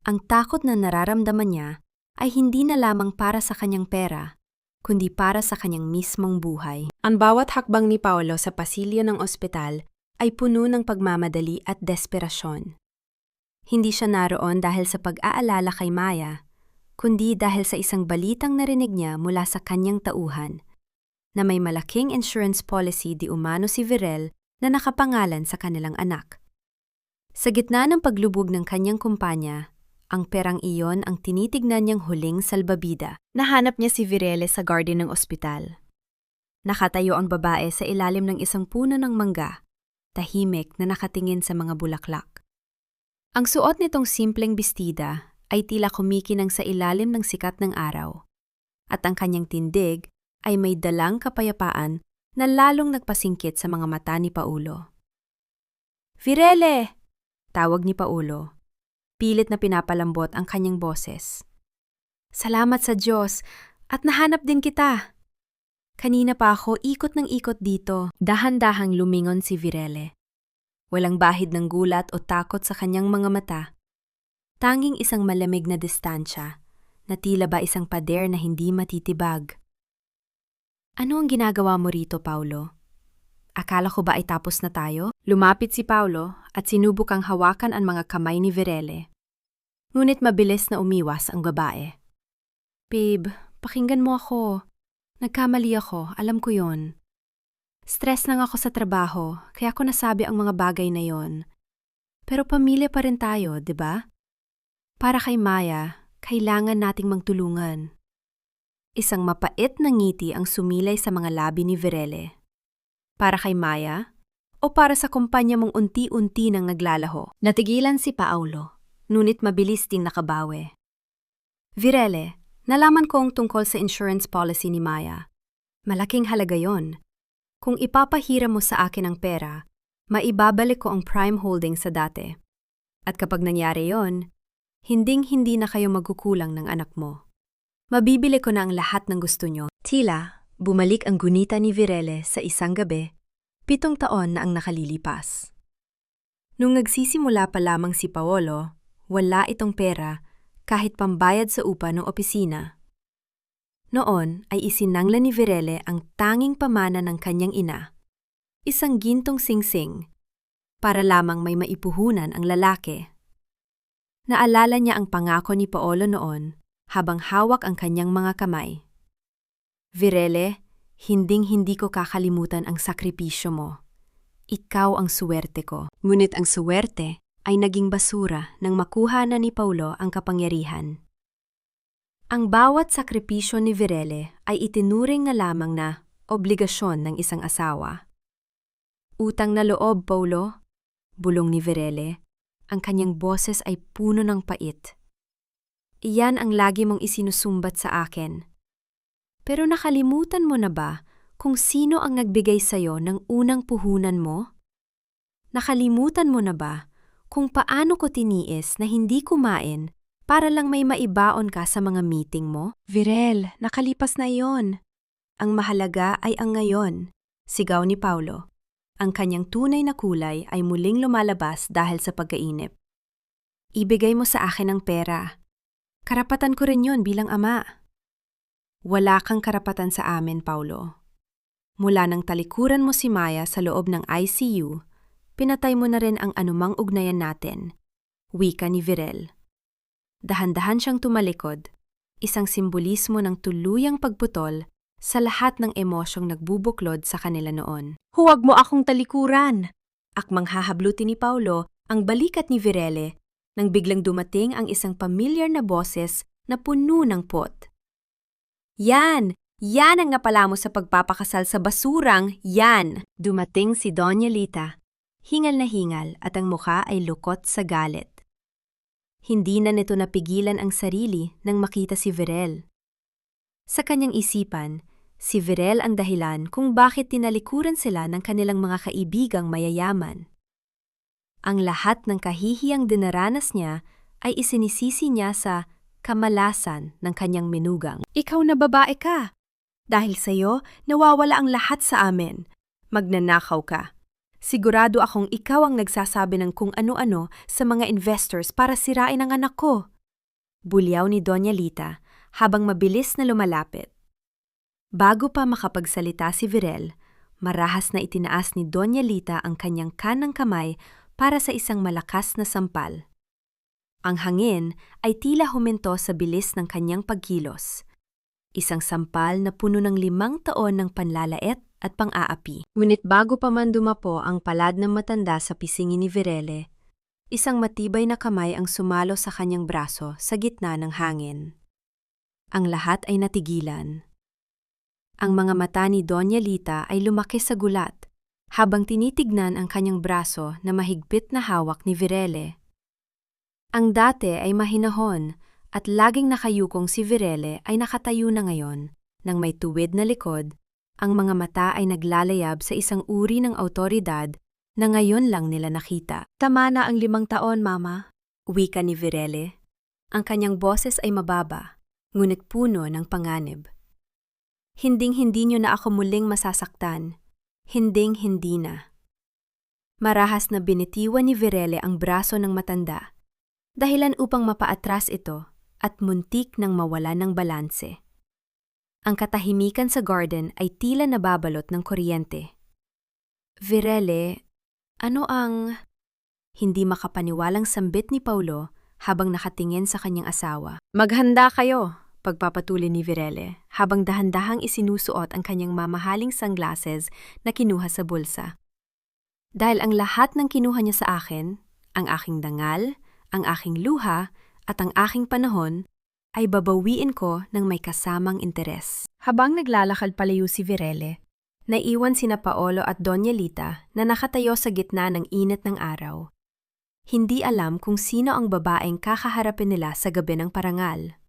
Ang takot na nararamdaman niya ay hindi na lamang para sa kanyang pera, kundi para sa kanyang mismong buhay. Ang bawat hakbang ni Paulo sa pasilyo ng ospital ay puno ng pagmamadali at desperasyon. Hindi siya naroon dahil sa pag-aalala kay Maya, kundi dahil sa isang balitang narinig niya mula sa kanyang tauhan, na may malaking insurance policy di umano si Virel na nakapangalan sa kanilang anak. Sa gitna ng paglubog ng kanyang kumpanya, ang perang iyon ang tinitignan niyang huling salbabida. Nahanap niya si Virele sa garden ng ospital. Nakatayo ang babae sa ilalim ng isang puno ng mangga, tahimik na nakatingin sa mga bulaklak. Ang suot nitong simpleng bestida ay tila kumikinang sa ilalim ng sikat ng araw, at ang kanyang tindig ay may dalang kapayapaan na lalong nagpasingkit sa mga mata ni Paulo. "Virele!" tawag ni Paulo. Pilit na pinapalambot ang kanyang boses. "Salamat sa Diyos at nahanap din kita. Kanina pa ako ikot ng ikot dito." Dahan-dahang lumingon si Virele. Walang bahid ng gulat o takot sa kanyang mga mata. Tanging isang malamig na distansya, na tila ba isang pader na hindi matitibag. "Ano ang ginagawa mo rito, Paulo? Akala ko ba ay tapos na tayo?" Lumapit si Paulo at sinubukang hawakan ang mga kamay ni Virele. Ngunit mabilis na umiwas ang babae. "Babe, pakinggan mo ako. Nagkamali ako, alam ko yon. Stress lang ako sa trabaho, kaya ko nasabi ang mga bagay na yon. Pero pamilya pa rin tayo, di ba? Para kay Maya, kailangan nating magtulungan." Isang mapait na ngiti ang sumilay sa mga labi ni Virele. Para kay Maya? O para sa kumpanya mong unti-unti nang naglalaho? Natigilan si Paulo, ngunit mabilis ding nakabawi. "Virele, nalaman ko ang tungkol sa insurance policy ni Maya. Malaking halaga yon. Kung ipapahiram mo sa akin ang pera, maibabalik ko ang prime holding sa dati. At kapag nangyari yon, hinding-hindi na kayo magkukulang ng anak mo. Mabibili ko na ang lahat ng gusto nyo." Tila, bumalik ang gunita ni Virele sa isang gabi, 7 taon na ang nakalilipas. Nung nagsisimula pa lamang si Paolo, wala itong pera kahit pambayad sa upa ng opisina. Noon ay isinangla ni Virele ang tanging pamana ng kanyang ina, isang gintong singsing, para lamang may maipuhunan ang lalaki. Naalala niya ang pangako ni Paolo noon habang hawak ang kanyang mga kamay. "Virele, hinding-hindi ko kakalimutan ang sakripisyo mo. Ikaw ang suwerte ko." Ngunit ang suwerte ay naging basura nang makuha na ni Paulo ang kapangyarihan. Ang bawat sakripisyo ni Virele ay itinuring na lamang na obligasyon ng isang asawa. "Utang na loob, Paulo," bulong ni Virele. Ang kanyang boses ay puno ng pait. "Iyan ang lagi mong isinusumbat sa akin. Pero nakalimutan mo na ba kung sino ang nagbigay sa'yo ng unang puhunan mo? Nakalimutan mo na ba kung paano ko tiniis na hindi kumain para lang may maibaon ka sa mga meeting mo?" "Virel, nakalipas na iyon. Ang mahalaga ay ang ngayon," sigaw ni Paulo. Ang kanyang tunay na kulay ay muling lumalabas dahil sa pagkainip. "Ibigay mo sa akin ang pera. Karapatan ko rin yun bilang ama." "Wala kang karapatan sa amin, Paulo. Mula nang talikuran mo si Maya sa loob ng ICU, pinatay mo na rin ang anumang ugnayan natin," wika ni Virel. Dahan-dahan siyang tumalikod, isang simbolismo ng tuluyang pagputol sa lahat ng emosyong nagbubuklod sa kanila noon. Huwag mo akong talikuran. Akmang hahablutin ni Paulo ang balikat ni Virele nang biglang dumating ang isang pamilyar na boses na puno ng pot. Yan! Yan ang napala mo sa pagpapakasal sa basurang yan! Dumating si Doña Lita. Hingal na hingal at ang mukha ay lukot sa galit. Hindi na nito napigilan ang sarili nang makita si Virel. Sa kanyang isipan, si Virel ang dahilan kung bakit tinalikuran sila ng kanilang mga kaibigang mayayaman. Ang lahat ng kahihiyang dinaranas niya ay isinisisi niya sa kamalasan ng kanyang menugang. Ikaw na babae ka. Dahil sa'yo, nawawala ang lahat sa amin. Magnanakaw ka. Sigurado akong ikaw ang nagsasabi ng kung ano-ano sa mga investors para sirain ang anak ko. Bulyaw ni Doña Lita habang mabilis na lumalapit. Bago pa makapagsalita si Virel, marahas na itinaas ni Doña Lita ang kanyang kanang kamay para sa isang malakas na sampal. Ang hangin ay tila huminto sa bilis ng kanyang pagkilos. Isang sampal na puno ng 5 taon ng panlalait at pang-aapi. Ngunit bago pa man dumapo ang palad ng matanda sa pisngi ni Virele, isang matibay na kamay ang sumalo sa kanyang braso sa gitna ng hangin. Ang lahat ay natigilan. Ang mga mata ni Doña Lita ay lumaki sa gulat habang tinitignan ang kanyang braso na mahigpit na hawak ni Virele. Ang dati ay mahinahon at laging nakayukong si Virele ay nakatayo na ngayon nang may tuwid na likod. Ang mga mata ay naglalayab sa isang uri ng awtoridad na ngayon lang nila nakita. Tama na ang 5 taon, Mama. Wika ni Virele. Ang kanyang boses ay mababa, ngunit puno ng panganib. Hinding-hindi niyo na ako muling masasaktan. Hinding-hindi na. Marahas na binitiwan ni Virele ang braso ng matanda, dahilan upang mapaatras ito at muntik nang mawala ng balanse. Ang katahimikan sa garden ay tila nababalot ng kuryente. Virele, ano ang... Hindi makapaniwalang sambit ni Paulo habang nakatingin sa kanyang asawa. Maghanda kayo, pagpapatuloy ni Virele habang dahan-dahang isinusuot ang kanyang mamahaling sunglasses na kinuha sa bulsa. Dahil ang lahat ng kinuha niya sa akin, ang aking dangal, ang aking luha, at ang aking panahon, ay babawiin ko ng may kasamang interes. Habang naglalakad palayo si Virele, naiwan sina Paolo at Doña Lita na nakatayo sa gitna ng init ng araw. Hindi alam kung sino ang babaeng kakaharapin nila sa gabi ng parangal.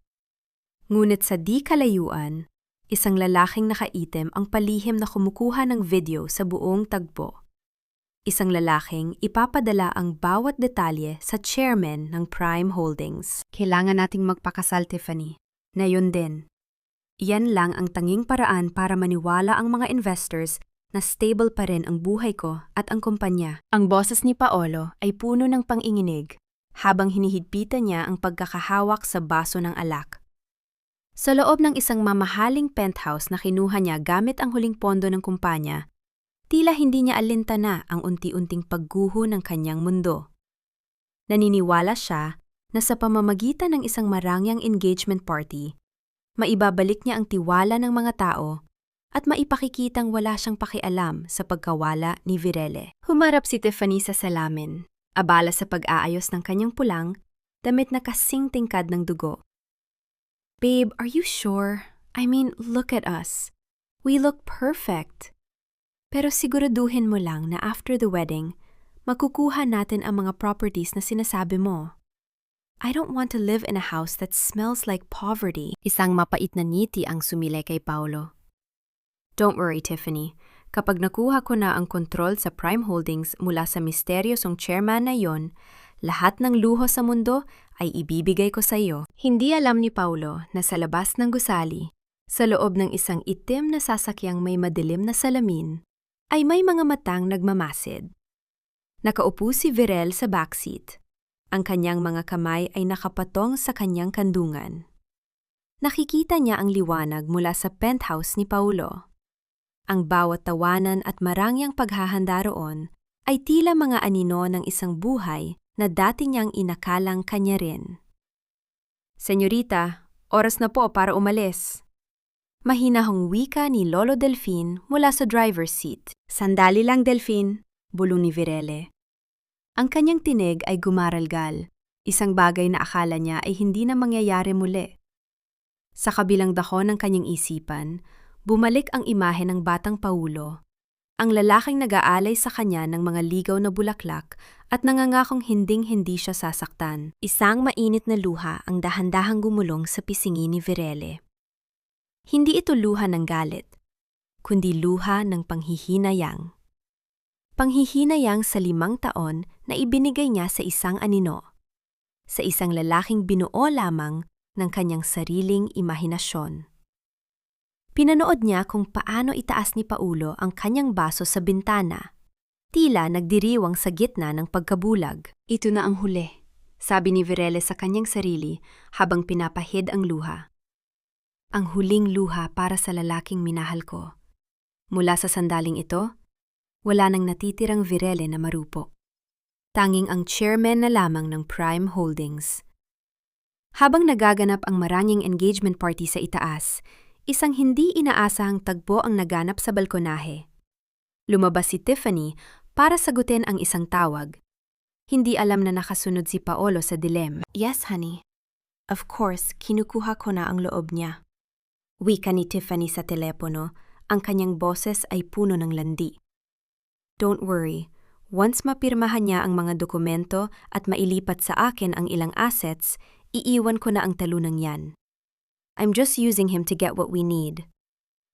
Ngunit sa di kalayuan, isang lalaking nakaitim ang palihim na kumukuha ng video sa buong tagpo. Isang lalaking ipapadala ang bawat detalye sa chairman ng Prime Holdings. Kailangan nating magpakasal, Tiffany. Na yun din. Iyan lang ang tanging paraan para maniwala ang mga investors na stable pa rin ang buhay ko at ang kumpanya. Ang boses ni Paolo ay puno ng panginginig habang hinihigpitan niya ang pagkakahawak sa baso ng alak. Sa loob ng isang mamahaling penthouse na kinuha niya gamit ang huling pondo ng kumpanya, tila hindi niya alintana ang unti-unting pagguho ng kanyang mundo. Naniniwala siya na sa pamamagitan ng isang marangyang engagement party, maibabalik niya ang tiwala ng mga tao at maipakikitang wala siyang pakialam sa pagkawala ni Virele. Humarap si Tiffany sa salamin, abala sa pag-aayos ng kanyang pulang, damit na kasing tingkad ng dugo. Babe, are you sure? I mean, look at us. We look perfect. Pero siguraduhin mo lang na after the wedding, makukuha natin ang mga properties na sinasabi mo. I don't want to live in a house that smells like poverty. Isang mapait na ngiti ang sumilay kay Paulo. Don't worry, Tiffany. Kapag nakuha ko na ang kontrol sa Prime Holdings mula sa misteryosong chairman na yon, lahat ng luho sa mundo ay ibibigay ko sa iyo. Hindi alam ni Paulo na sa labas ng gusali, sa loob ng isang itim na sasakyang may madilim na salamin, ay may mga matang nagmamasid. Nakaupo si Virel sa backseat. Ang kanyang mga kamay ay nakapatong sa kanyang kandungan. Nakikita niya ang liwanag mula sa penthouse ni Paulo. Ang bawat tawanan at marangyang paghahanda roon ay tila mga anino ng isang buhay na dati niyang inakalang kanya rin. Senyorita, oras na po para umalis. Mahinahong wika ni Lolo Delfin mula sa driver's seat. Sandali lang, Delfin, bulong ni Virele. Ang kanyang tinig ay gumaralgal, isang bagay na akala niya ay hindi na mangyayari muli. Sa kabilang dako ng kanyang isipan, bumalik ang imahe ng batang Paulo, ang lalaking nag-aalay sa kanya ng mga ligaw na bulaklak at nangangakong hinding-hindi siya sasaktan. Isang mainit na luha ang dahan-dahang gumulong sa pisngi ni Virele. Hindi ito luha ng galit, kundi luha ng panghihinayang. Panghihinayang sa 5 taon na ibinigay niya sa isang anino, sa isang lalaking binuo lamang ng kanyang sariling imahinasyon. Pinanood niya kung paano itaas ni Paulo ang kanyang baso sa bintana, tila nagdiriwang sa gitna ng pagkabulag. Ito na ang huli, sabi ni Virele sa kanyang sarili habang pinapahid ang luha. Ang huling luha para sa lalaking minahal ko. Mula sa sandaling ito, wala nang natitirang Virele na marupok. Tanging ang chairman na lamang ng Prime Holdings. Habang nagaganap ang maraming engagement party sa itaas, isang hindi inaasahang tagpo ang naganap sa balkonahe. Lumabas si Tiffany para sagutin ang isang tawag. Hindi alam na nakasunod si Paolo sa dilem. Yes, honey. Of course, kinukuha ko na ang loob niya. Wika ni Tiffany sa telepono, ang kanyang boses ay puno ng landi. Don't worry, once mapirmahan niya ang mga dokumento at mailipat sa akin ang ilang assets, iiwan ko na ang talunang yan. I'm just using him to get what we need.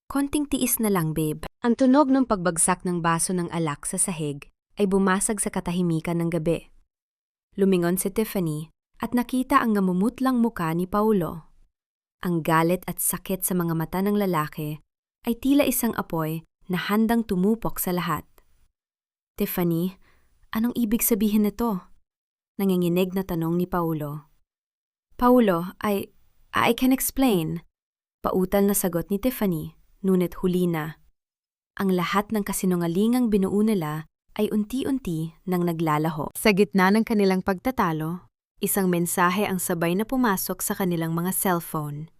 Konting tiis na lang, babe. Ang tunog ng pagbagsak ng baso ng alak sa sahig ay bumasag sa katahimikan ng gabi. Lumingon si Tiffany at nakita ang namumutlang muka ni Paulo. Ang galit at sakit sa mga mata ng lalaki ay tila isang apoy na handang tumupok sa lahat. Tiffany, anong ibig sabihin nito? Nanginginig na tanong ni Paulo. Paulo, I can explain. Pautal na sagot ni Tiffany, ngunit huli na. Ang lahat ng kasinungalingang binuo nila ay unti-unti nang naglalaho. Sa gitna ng kanilang pagtatalo, isang mensahe ang sabay na pumasok sa kanilang mga cellphone.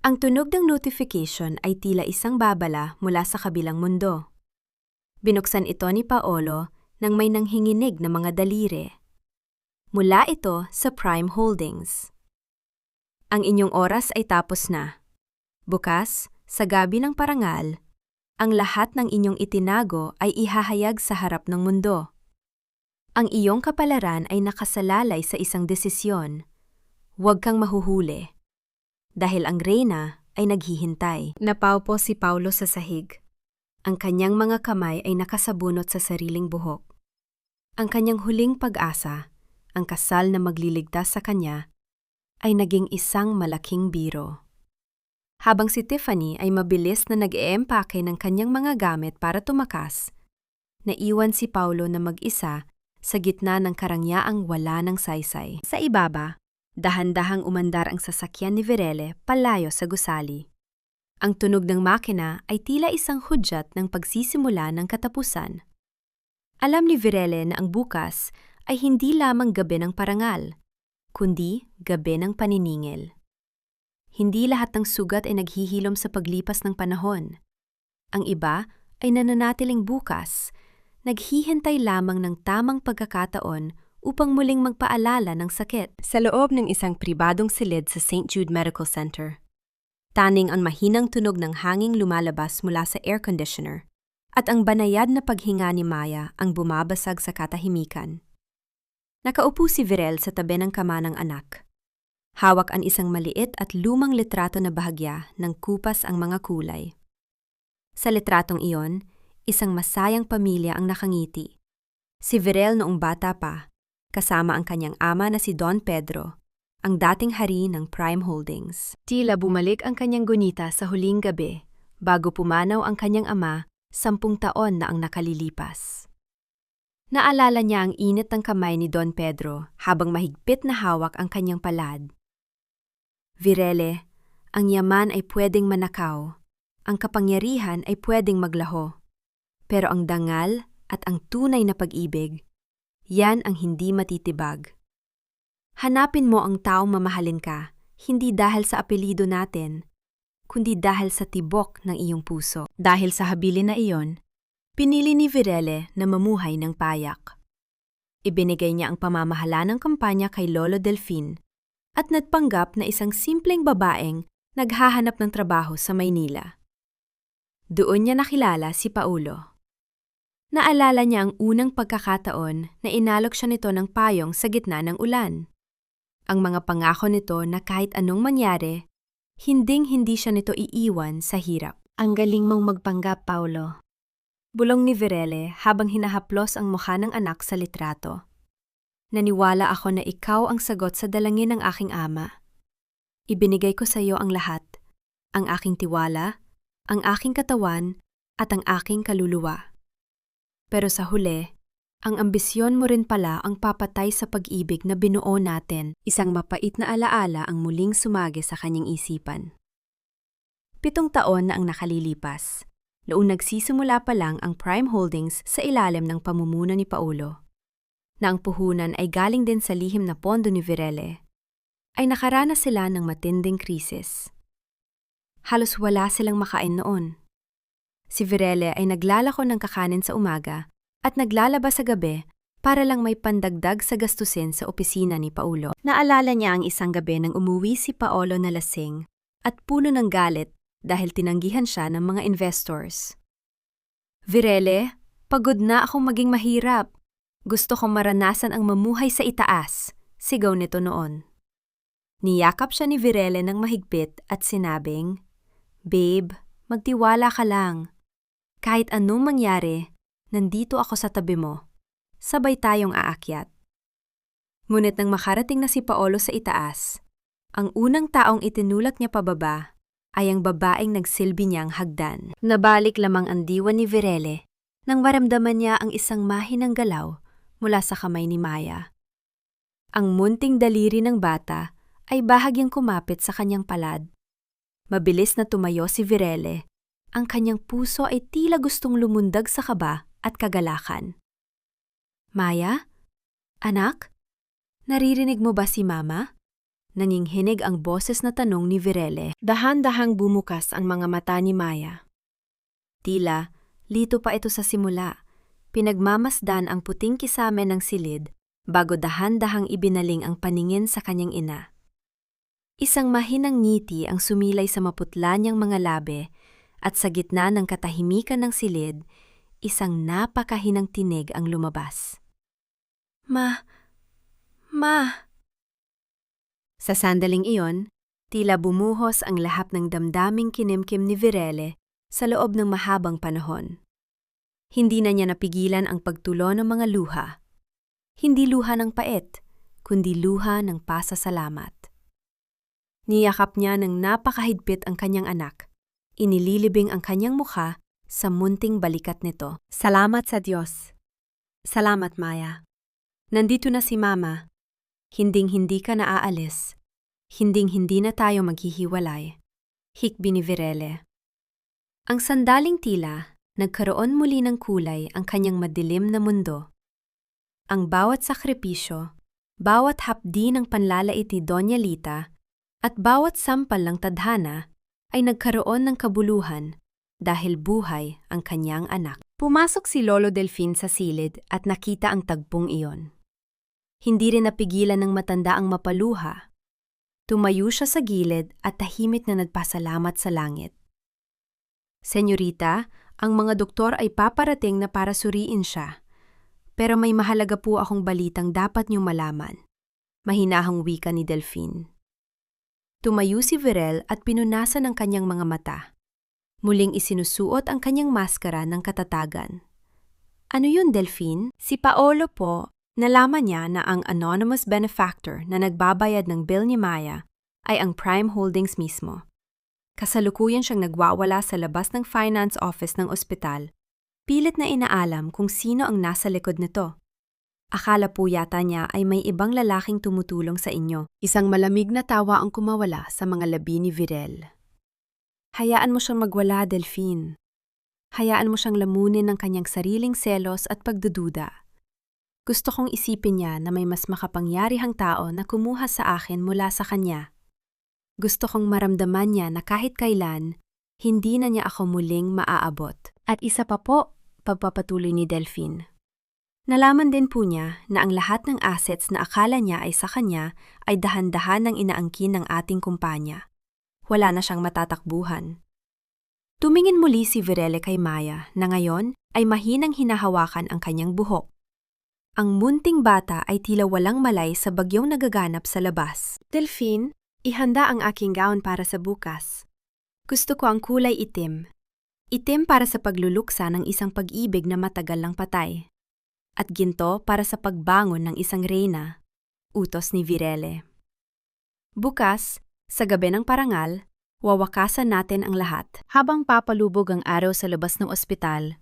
Ang tunog ng notification ay tila isang babala mula sa kabilang mundo. Binuksan ito ni Paolo nang may nanghinginig na mga daliri. Mula ito sa Prime Holdings. Ang inyong oras ay tapos na. Bukas, sa gabi ng parangal, ang lahat ng inyong itinago ay ihahayag sa harap ng mundo. Ang iyong kapalaran ay nakasalalay sa isang desisyon. Huwag kang mahuhuli. Dahil ang reyna ay naghihintay. Napaupo si Paulo sa sahig. Ang kanyang mga kamay ay nakasabunot sa sariling buhok. Ang kanyang huling pag-asa, ang kasal na magliligtas sa kanya, ay naging isang malaking biro. Habang si Tiffany ay mabilis na nag-eempake ng kanyang mga gamit para tumakas, naiwan si Paulo na mag-isa sa gitna ng karangyaang wala ng saysay. Sa ibaba, dahan-dahang umandar ang sasakyan ni Virele palayo sa gusali. Ang tunog ng makina ay tila isang hudyat ng pagsisimula ng katapusan. Alam ni Virele na ang bukas ay hindi lamang gabi ng parangal, kundi gabi ng paniningil. Hindi lahat ng sugat ay naghihilom sa paglipas ng panahon. Ang iba ay nananatiling bukas, naghihintay lamang ng tamang pagkakataon upang muling magpaalala ng sakit. Sa loob ng isang pribadong silid sa St. Jude Medical Center, taning ang mahinang tunog ng hanging lumalabas mula sa air conditioner at ang banayad na paghinga ni Maya ang bumabasag sa katahimikan. Nakaupo si Virel sa tabi ng kama ng anak. Hawak ang isang maliit at lumang litrato na bahagya ng kupas ang mga kulay. Sa litratong iyon, isang masayang pamilya ang nakangiti. Si Virel noong bata pa, kasama ang kanyang ama na si Don Pedro, ang dating hari ng Prime Holdings. Tila bumalik ang kanyang gunita sa huling gabi bago pumanaw ang kanyang ama 10 taon na ang nakalilipas. Naalala niya ang init ng kamay ni Don Pedro habang mahigpit na hawak ang kanyang palad. Virele, ang yaman ay pwedeng manakaw, ang kapangyarihan ay pwedeng maglaho, pero ang dangal at ang tunay na pag-ibig, yan ang hindi matitibag. Hanapin mo ang taong mamahalin ka, hindi dahil sa apelyido natin, kundi dahil sa tibok ng iyong puso. Dahil sa habilin na iyon, pinili ni Virele na mamuhay ng payak. Ibinigay niya ang pamamahala ng kampanya kay Lolo Delfin at nagpanggap na isang simpleng babaeng naghahanap ng trabaho sa Maynila. Doon niya nakilala si Paulo. Naalala niya ang unang pagkakataon na inalok siya nito ng payong sa gitna ng ulan. Ang mga pangako nito na kahit anong mangyari, hinding-hindi siya nito iiwan sa hirap. Ang galing mong magpanggap, Paulo. Bulong ni Virele habang hinahaplos ang mukha ng anak sa litrato. Naniwala ako na ikaw ang sagot sa dalangin ng aking ama. Ibinigay ko sa iyo ang lahat, ang aking tiwala, ang aking katawan, at ang aking kaluluwa. Pero sa huli, ang ambisyon mo rin pala ang papatay sa pag-ibig na binuo natin. Isang mapait na alaala ang muling sumagi sa kanyang isipan. 7 taon na ang nakalilipas, noong nagsisimula pa lang ang Prime Holdings sa ilalim ng pamumuno ni Paulo. Na ang puhunan ay galing din sa lihim na pondo ni Virele, ay nakaranas sila ng matinding krisis. Halos wala silang makain noon. Si Virele ay naglalako ng kakanin sa umaga at naglalaba sa gabi para lang may pandagdag sa gastusin sa opisina ni Paulo. Naalala niya ang isang gabi nang umuwi si Paolo na lasing at puno ng galit dahil tinanggihan siya ng mga investors. Virele, pagod na akong maging mahirap. Gusto kong maranasan ang mamuhay sa itaas, sigaw nito noon. Niyakap siya ni Virele ng mahigpit at sinabing, "Babe, magtiwala ka lang. Kahit anong mangyari, nandito ako sa tabi mo. Sabay tayong aakyat." Ngunit nang makarating na si Paolo sa itaas, ang unang taong itinulak niya pababa ay ang babaeng nagsilbi niyang hagdan. Nabalik lamang ang diwa ni Virele nang maramdaman niya ang isang mahinang galaw mula sa kamay ni Maya. Ang munting daliri ng bata ay bahagyang kumapit sa kanyang palad. Mabilis na tumayo si Virele. Ang kanyang puso ay tila gustong lumundag sa kaba at kagalakan. "Maya? Anak? Naririnig mo ba si Mama?" Naninghinig ang boses na tanong ni Virele. Dahan-dahang bumukas ang mga mata ni Maya. Tila, lito pa ito sa simula. Pinagmamasdan ang puting kisame ng silid bago dahan-dahang ibinaling ang paningin sa kanyang ina. Isang mahinang ngiti ang sumilay sa maputla niyang mga labi at sa gitna ng katahimikan ng silid, isang napakahinang tinig ang lumabas. Ma! Sa sandaling iyon, tila bumuhos ang lahat ng damdaming kinimkim ni Virele sa loob ng mahabang panahon. Hindi na niya napigilan ang pagtulo ng mga luha. Hindi luha ng pait, kundi luha ng pasasalamat. Niyakap niya ng napakahigpit ang kanyang anak. Inililibing ang kanyang mukha sa munting balikat nito. "Salamat sa Diyos. Salamat, Maya. Nandito na si Mama. Hinding-hindi ka na aalis. Hinding-hindi na tayo maghihiwalay." Hikbi ni Virele. Ang sandaling tila, nagkaroon muli ng kulay ang kanyang madilim na mundo. Ang bawat sakripisyo, bawat hapdi ng panlalait ni Doña Lita, at bawat sampal ng tadhana ay nagkaroon ng kabuluhan dahil buhay ang kanyang anak. Pumasok si Lolo Delfin sa silid at nakita ang tagpong iyon. Hindi rin napigilan ng matanda ang mapaluha. Tumayo siya sa gilid at tahimik na nagpasalamat sa langit. "Senyorita, ang mga doktor ay paparating na para suriin siya. Pero may mahalaga po akong balitang dapat niyong malaman." Mahinahang wika ni Delfin. Tumayo si Virele at pinunasan ang kanyang mga mata. Muling isinusuot ang kanyang maskara ng katatagan. "Ano yun, Delfin?" Si Paolo po, nalaman niya na ang anonymous benefactor na nagbabayad ng bill ni Maya ay ang Prime Holdings mismo. Kasalukuyan siyang nagwawala sa labas ng finance office ng ospital. Pilit na inaalam kung sino ang nasa likod nito. Akala po yata niya ay may ibang lalaking tumutulong sa inyo. Isang malamig na tawa ang kumawala sa mga labi ni Virele. "Hayaan mo siyang magwala, Delfin. Hayaan mo siyang lamunin ng kanyang sariling selos at pagdududa. Gusto kong isipin niya na may mas makapangyarihang tao na kumuha sa akin mula sa kanya." Gusto kong maramdaman niya na kahit kailan, hindi na niya ako muling maaabot. At isa pa po, pagpapatuloy ni Delphine. Nalaman din po niya na ang lahat ng assets na akala niya ay sa kanya ay dahan-dahan ng inaangkin ng ating kumpanya. Wala na siyang matatakbuhan. Tumingin muli si Virele kay Maya na ngayon ay mahinang hinahawakan ang kanyang buhok. Ang munting bata ay tila walang malay sa bagyong nagaganap sa labas. Delphine, ihanda ang aking gown para sa bukas. Gusto ko ang kulay itim. Itim para sa pagluluksa ng isang pag-ibig na matagal lang patay. At ginto para sa pagbangon ng isang reyna, utos ni Virele. Bukas, sa gabi ng parangal, wawakasan natin ang lahat. Habang papalubog ang araw sa labas ng ospital,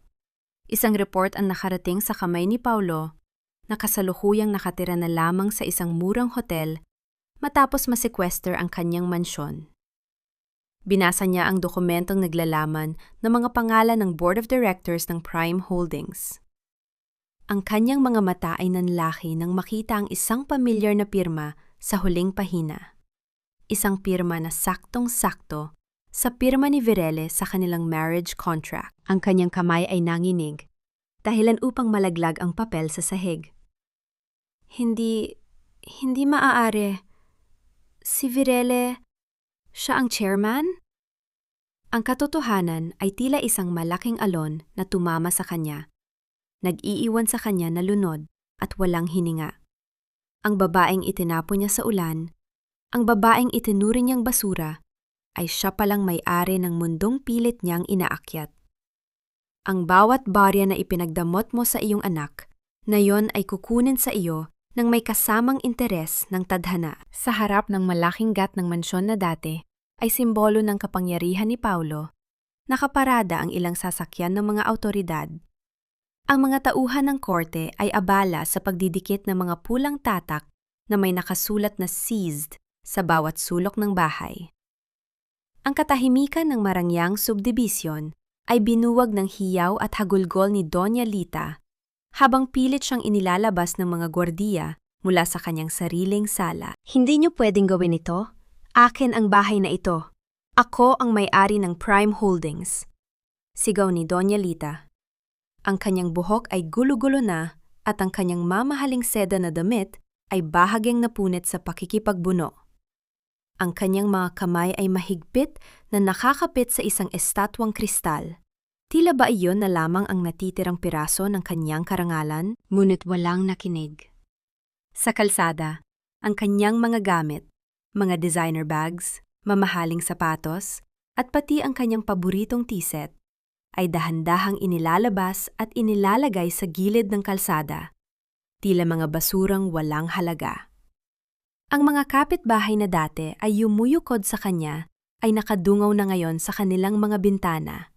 isang report ang nakarating sa kamay ni Paulo na kasalukuyang nakatira na lamang sa isang murang hotel matapos masekwester ang kanyang mansyon. Binasa niya ang dokumentong naglalaman ng mga pangalan ng Board of Directors ng Prime Holdings. Ang kanyang mga mata ay nanlaki nang makita ang isang pamilyar na pirma sa huling pahina. Isang pirma na saktong-sakto sa pirma ni Virele sa kanilang marriage contract. Ang kanyang kamay ay nanginig, dahilan upang malaglag ang papel sa sahig. Hindi maaari. Si Virele, siya ang chairman? Ang katotohanan ay tila isang malaking alon na tumama sa kanya. Nag-iiwan sa kanya na lunod at walang hininga. Ang babaeng itinapon niya sa ulan, ang babaeng itinuring niyang basura, ay siya palang may-ari ng mundong pilit niyang inaakyat. Ang bawat barya na ipinagdamot mo sa iyong anak, na yon ay kukunin sa iyo ng may kasamang interes ng tadhana. Sa harap ng malaking gat ng mansyon na dati, ay simbolo ng kapangyarihan ni Paulo, nakaparada ang ilang sasakyan ng mga awtoridad. Ang mga tauhan ng korte ay abala sa pagdidikit ng mga pulang tatak na may nakasulat na seized sa bawat sulok ng bahay. Ang katahimikan ng Marangyang subdivision ay binuwag ng hiyaw at hagulgol ni Doña Lita habang pilit siyang inilalabas ng mga gwardiya mula sa kanyang sariling sala. Hindi niyo pwedeng gawin ito. Akin ang bahay na ito. Ako ang may-ari ng Prime Holdings. Sigaw ni Doña Lita. Ang kanyang buhok ay gulo-gulo na at ang kanyang mamahaling seda na damit ay bahagyang napunit sa pakikipagbuno. Ang kanyang mga kamay ay mahigpit na nakakapit sa isang estatwang kristal. Tila ba iyon na lamang ang natitirang piraso ng kanyang karangalan? Ngunit walang nakinig. Sa kalsada, ang kanyang mga gamit, mga designer bags, mamahaling sapatos, at pati ang kanyang paboritong tea-set, ay dahan-dahang inilalabas at inilalagay sa gilid ng kalsada, tila mga basurang walang halaga. Ang mga kapitbahay na dati ay yumuyukod sa kanya ay nakadungaw na ngayon sa kanilang mga bintana.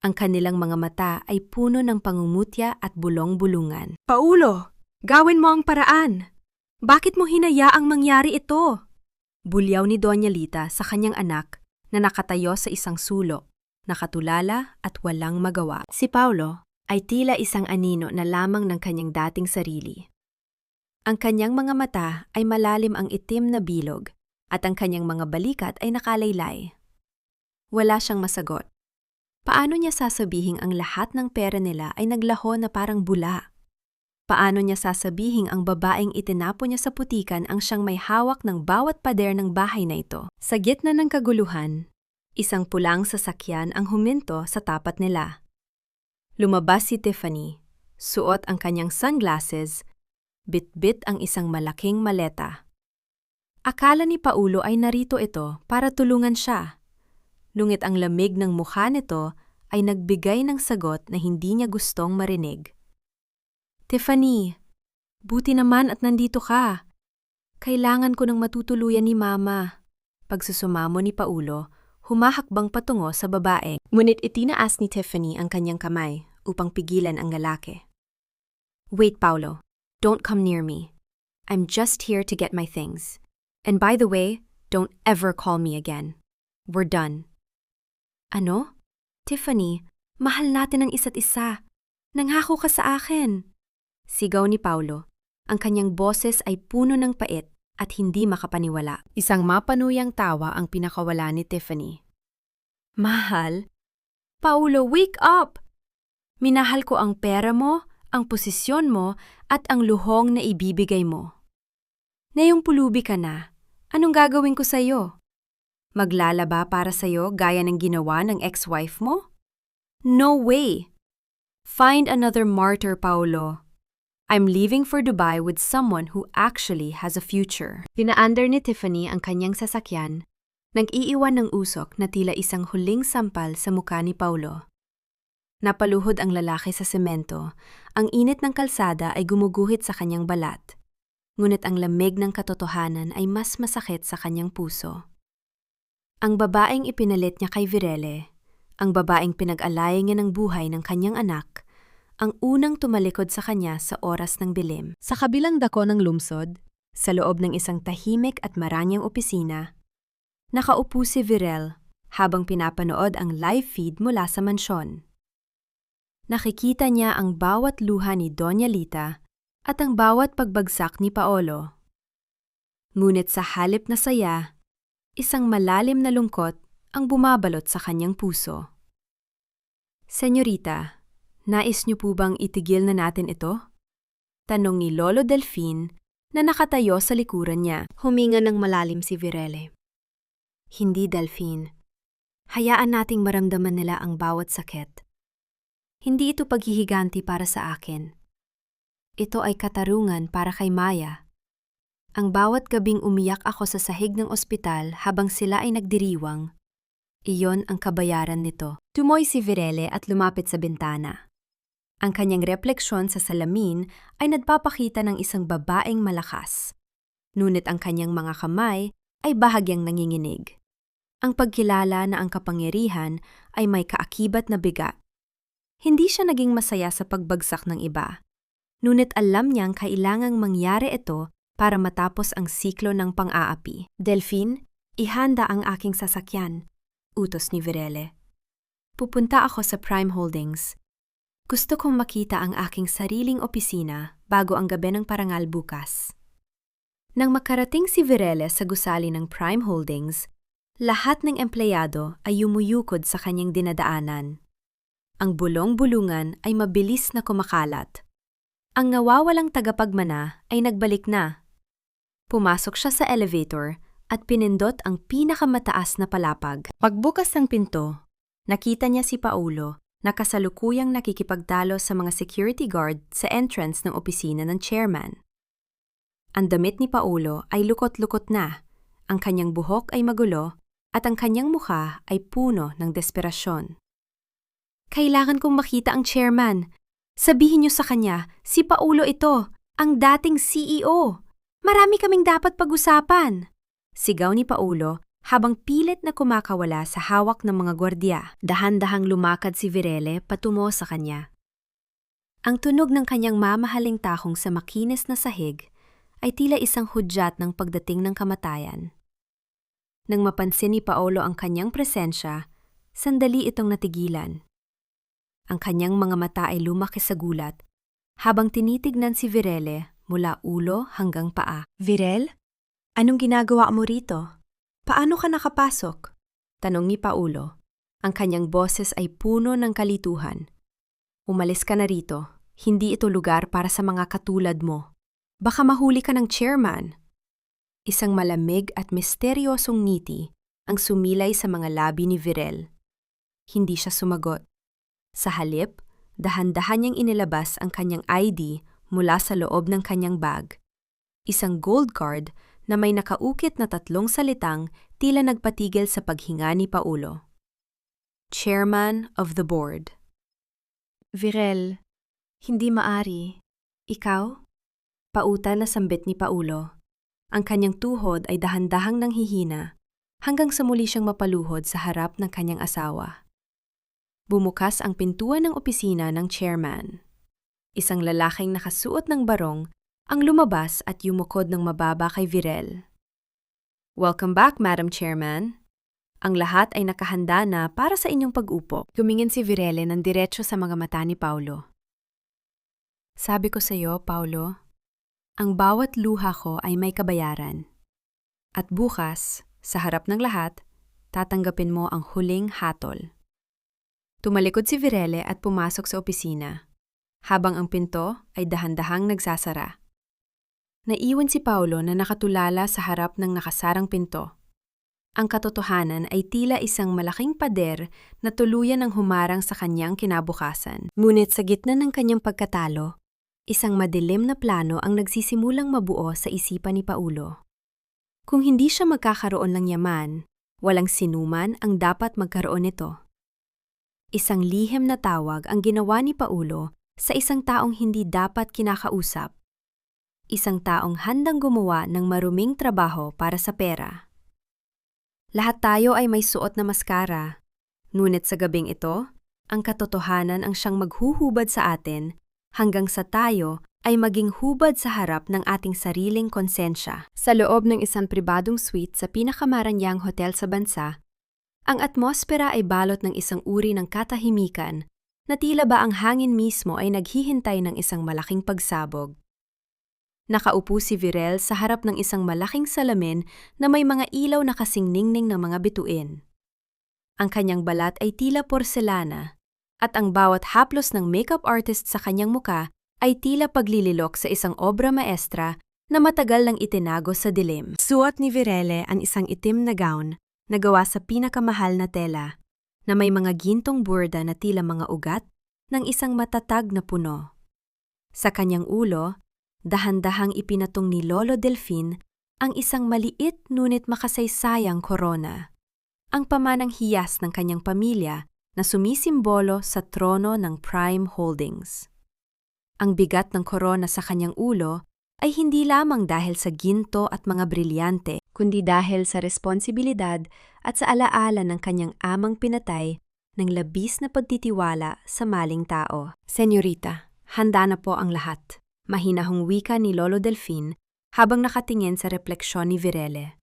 Ang kanilang mga mata ay puno ng pangungutya at bulong-bulungan. Paulo, gawin mo ang paraan! Bakit mo hinayaang mangyari ito? Bulyaw ni Doña Lita sa kanyang anak na nakatayo sa isang sulok, nakatulala at walang magawa. Si Paulo ay tila isang anino na lamang ng kanyang dating sarili. Ang kanyang mga mata ay malalim ang itim na bilog at ang kanyang mga balikat ay nakalaylay. Wala siyang masagot. Paano niya sasabihing ang lahat ng pera nila ay naglaho na parang bula? Paano niya sasabihing ang babaeng itinapon niya sa putikan ang siyang may hawak ng bawat pader ng bahay na ito? Sa gitna ng kaguluhan, isang pulang sasakyan ang huminto sa tapat nila. Lumabas si Tiffany, suot ang kanyang sunglasses, bit-bit ang isang malaking maleta. Akala ni Paulo ay narito ito para tulungan siya. Ngunit ang lamig ng mukha nito ay nagbigay ng sagot na hindi niya gustong marinig. Tiffany, buti naman at nandito ka. Kailangan ko ng matutuluyan ni Mama. Pagsusumamo ni Paulo, humahakbang patungo sa babae. Ngunit itinaas ni Tiffany ang kanyang kamay upang pigilan ang lalaki. Wait, Paulo. Don't come near me. I'm just here to get my things. And by the way, don't ever call me again. We're done. Ano? Tiffany, mahal natin ang isa't isa. Nangako ka sa akin. Sigaw ni Paulo. Ang kanyang boses ay puno ng pait at hindi makapaniwala. Isang mapanuyang tawa ang pinakawala ni Tiffany. Mahal? Paulo, wake up! Minahal ko ang pera mo, ang posisyon mo, at ang luhong na ibibigay mo. Ngayong pulubi ka na, anong gagawin ko sa'yo? Maglalaba para sa'yo gaya ng ginawa ng ex-wife mo? No way! Find another martyr, Paulo. I'm leaving for Dubai with someone who actually has a future. Pinaandar ni Tiffany ang kanyang sasakyan, nag-iiwan ng usok na tila isang huling sampal sa mukha ni Paulo. Napaluhod ang lalaki sa semento, ang init ng kalsada ay gumuguhit sa kanyang balat. Ngunit ang lamig ng katotohanan ay mas masakit sa kanyang puso. Ang babaeng ipinalit niya kay Virele, ang babaeng pinag-alayan niya ng buhay ng kanyang anak, ang unang tumalikod sa kanya sa oras ng dilim. Sa kabilang dako ng lungsod, sa loob ng isang tahimik at maranyang opisina, nakaupo si Virel habang pinapanood ang live feed mula sa mansyon. Nakikita niya ang bawat luha ni Doña Lita at ang bawat pagbagsak ni Paolo. Ngunit sa halip na saya, isang malalim na lungkot ang bumabalot sa kanyang puso. Senyorita, nais niyo po bang itigil na natin ito? Tanong ni Lolo Delfin na nakatayo sa likuran niya. Huminga ng malalim si Virele. Hindi, Delfin. Hayaan nating maramdaman nila ang bawat sakit. Hindi ito paghihiganti para sa akin. Ito ay katarungan para kay Maya. Ang bawat gabing umiyak ako sa sahig ng ospital habang sila ay nagdiriwang, iyon ang kabayaran nito. Tumoy si Virele at lumapit sa bintana. Ang kanyang refleksyon sa salamin ay nagpapakita ng isang babaeng malakas. Ngunit ang kanyang mga kamay ay bahagyang nanginginig. Ang pagkilala na ang kapangyarihan ay may kaakibat na bigat. Hindi siya naging masaya sa pagbagsak ng iba. Ngunit alam niyang kailangang mangyari ito para matapos ang siklo ng pang-aapi. Delfin, ihanda ang aking sasakyan, utos ni Virele. Pupunta ako sa Prime Holdings. Gusto kong makita ang aking sariling opisina bago ang gabi ng parangal bukas. Nang makarating si Virele sa gusali ng Prime Holdings, lahat ng empleyado ay yumuyukod sa kanyang dinadaanan. Ang bulong-bulungan ay mabilis na kumakalat. Ang nawawalang tagapagmana ay nagbalik na. Pumasok siya sa elevator at pinindot ang pinakamataas na palapag. Pagbukas ng pinto, nakita niya si Paulo na kasalukuyang nakikipagtalo sa mga security guard sa entrance ng opisina ng chairman. Ang damit ni Paulo ay lukot-lukot na, ang kanyang buhok ay magulo at ang kanyang mukha ay puno ng desperasyon. Kailangan kong makita ang chairman. Sabihin niyo sa kanya, si Paulo ito, ang dating CEO. Marami kaming dapat pag-usapan. Sigaw ni Paulo habang pilit na kumakawala sa hawak ng mga gwardya. Dahan-dahang lumakad si Virele patungo sa kanya. Ang tunog ng kanyang mamahaling tahong sa makinis na sahig ay tila isang hudyat ng pagdating ng kamatayan. Nang mapansin ni Paolo ang kanyang presensya, sandali itong natigilan. Ang kanyang mga mata ay lumaki sa gulat habang tinitignan si Virele mula ulo hanggang paa. Virel, anong ginagawa mo rito? Paano ka nakapasok? Tanong ni Paulo. Ang kanyang boses ay puno ng kalituhan. Umalis ka na rito. Hindi ito lugar para sa mga katulad mo. Baka mahuli ka ng chairman. Isang malamig at misteryosong ngiti ang sumilay sa mga labi ni Virel. Hindi siya sumagot. Sa halip, dahan-dahan niyang inilabas ang kanyang ID mula sa loob ng kanyang bag. Isang gold card na may nakaukit na 3 salitang tila nagpatigil sa paghinga ni Paulo. Chairman of the Board. Virel, hindi maari. Ikaw? Pauta na sambit ni Paulo. Ang kanyang tuhod ay dahan-dahang nanghihina hanggang sa muli siyang mapaluhod sa harap ng kanyang asawa. Bumukas ang pintuan ng opisina ng chairman. Isang lalaking nakasuot ng barong ang lumabas at yumukod ng mababa kay Virel. Welcome back, Madam Chairman. Ang lahat ay nakahanda na para sa inyong pag-upo. Tumingin si Virele ng diretso sa mga mata ni Paulo. Sabi ko sa iyo, Paulo, ang bawat luha ko ay may kabayaran. At bukas, sa harap ng lahat, tatanggapin mo ang huling hatol. Tumalikod si Virele at pumasok sa opisina, habang ang pinto ay dahan-dahang nagsasara. Naiwan si Paulo na nakatulala sa harap ng nakasarang pinto. Ang katotohanan ay tila isang malaking pader na tuluyan ang humarang sa kanyang kinabukasan. Ngunit sa gitna ng kanyang pagkatalo, isang madilim na plano ang nagsisimulang mabuo sa isipan ni Paulo. Kung hindi siya magkakaroon ng yaman, walang sinuman ang dapat magkaroon nito. Isang lihim na tawag ang ginawa ni Paulo sa isang taong hindi dapat kinakausap. Isang taong handang gumawa ng maruming trabaho para sa pera. Lahat tayo ay may suot na maskara, ngunit sa gabing ito, ang katotohanan ang siyang maghuhubad sa atin hanggang sa tayo ay maging hubad sa harap ng ating sariling konsensya. Sa loob ng isang pribadong suite sa pinakamaranyang hotel sa bansa, ang atmosfera ay balot ng isang uri ng katahimikan na tila ba ang hangin mismo ay naghihintay ng isang malaking pagsabog. Nakaupo si Virel sa harap ng isang malaking salamin na may mga ilaw na kasing ningning ng mga bituin. Ang kanyang balat ay tila porselana, at ang bawat haplos ng makeup artist sa kanyang muka ay tila paglililok sa isang obra maestra na matagal nang itinago sa dilim. Suot ni Virele ang isang itim na gown na gawa sa pinakamahal na tela, na may mga gintong burda na tila mga ugat ng isang matatag na puno. Sa kanyang ulo, dahan-dahang ipinatong ni Lolo Delfin ang isang maliit ngunit makasaysayang korona, ang pamanang hiyas ng kanyang pamilya na sumisimbolo sa trono ng Prime Holdings. Ang bigat ng korona sa kanyang ulo ay hindi lamang dahil sa ginto at mga brilyante, kundi dahil sa responsibilidad at sa alaala ng kanyang amang pinatay ng labis na pagtitiwala sa maling tao. Senyorita, handa na po ang lahat. Mahinahong wika ni Lolo Delfin habang nakatingin sa refleksyon ni Virele.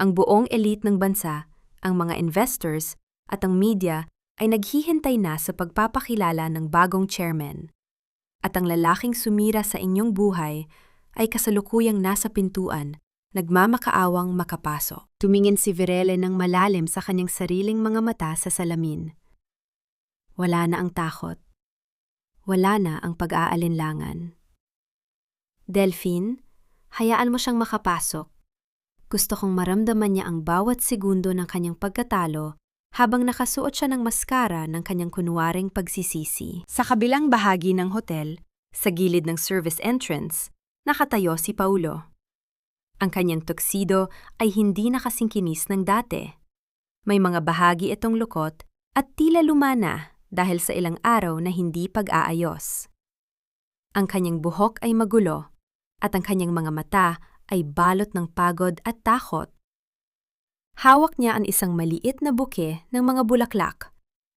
Ang buong elite ng bansa, ang mga investors at ang media ay naghihintay na sa pagpapakilala ng bagong chairman. At ang lalaking sumira sa inyong buhay ay kasalukuyang nasa pintuan, nagmamakaawang makapasok. Tumingin si Virele ng malalim sa kanyang sariling mga mata sa salamin. Wala na ang takot. Wala na ang pag-aalinlangan. Delfin, hayaan mo siyang makapasok. Gusto kong maramdaman niya ang bawat segundo ng kanyang pagkatalo habang nakasuot siya ng maskara ng kanyang kunwaring pagsisisi. Sa kabilang bahagi ng hotel, sa gilid ng service entrance, nakatayo si Paulo. Ang kanyang tuxedo ay hindi nakasingkinis ng dati. May mga bahagi itong lukot at tila lumana dahil sa ilang araw na hindi pag-aayos. Ang kanyang buhok ay magulo at ang kanyang mga mata ay balot ng pagod at takot. Hawak niya ang isang maliit na buke ng mga bulaklak,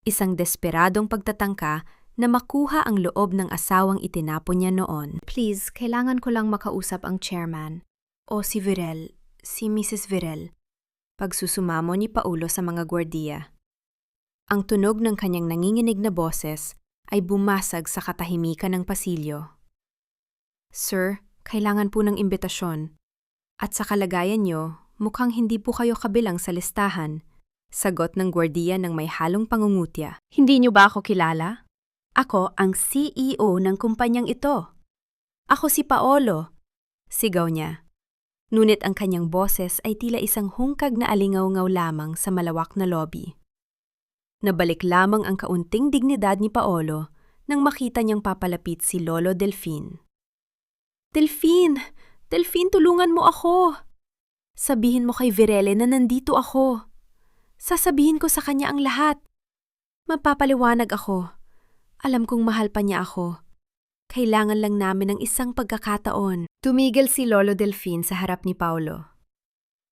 isang desperadong pagtatangka na makuha ang loob ng asawang itinapon niya noon. Please, kailangan ko lang makausap ang chairman. O si Virel, si Mrs. Virel. Pagsusumamo ni Paulo sa mga gwardiya. Ang tunog ng kanyang nanginginig na boses ay bumasag sa katahimikan ng pasilyo. Sir, kailangan po ng imbitasyon. At sa kalagayan niyo, mukhang hindi po kayo kabilang sa listahan. Sagot ng gwardiya ng may halong pangungutya. Hindi niyo ba ako kilala? Ako ang CEO ng kumpanyang ito. Ako si Paolo. Sigaw niya. Ngunit ang kanyang boses ay tila isang hungkag na alingaw-ngaw lamang sa malawak na lobby. Nabalik lamang ang kaunting dignidad ni Paolo nang makita niyang papalapit si Lolo Delfin. Delfin! Delfin, tulungan mo ako! Sabihin mo kay Virele na nandito ako. Sasabihin ko sa kanya ang lahat. Mapapaliwanag ako. Alam kong mahal pa niya ako. Kailangan lang namin ng isang pagkakataon. Tumigil si Lolo Delfin sa harap ni Paulo.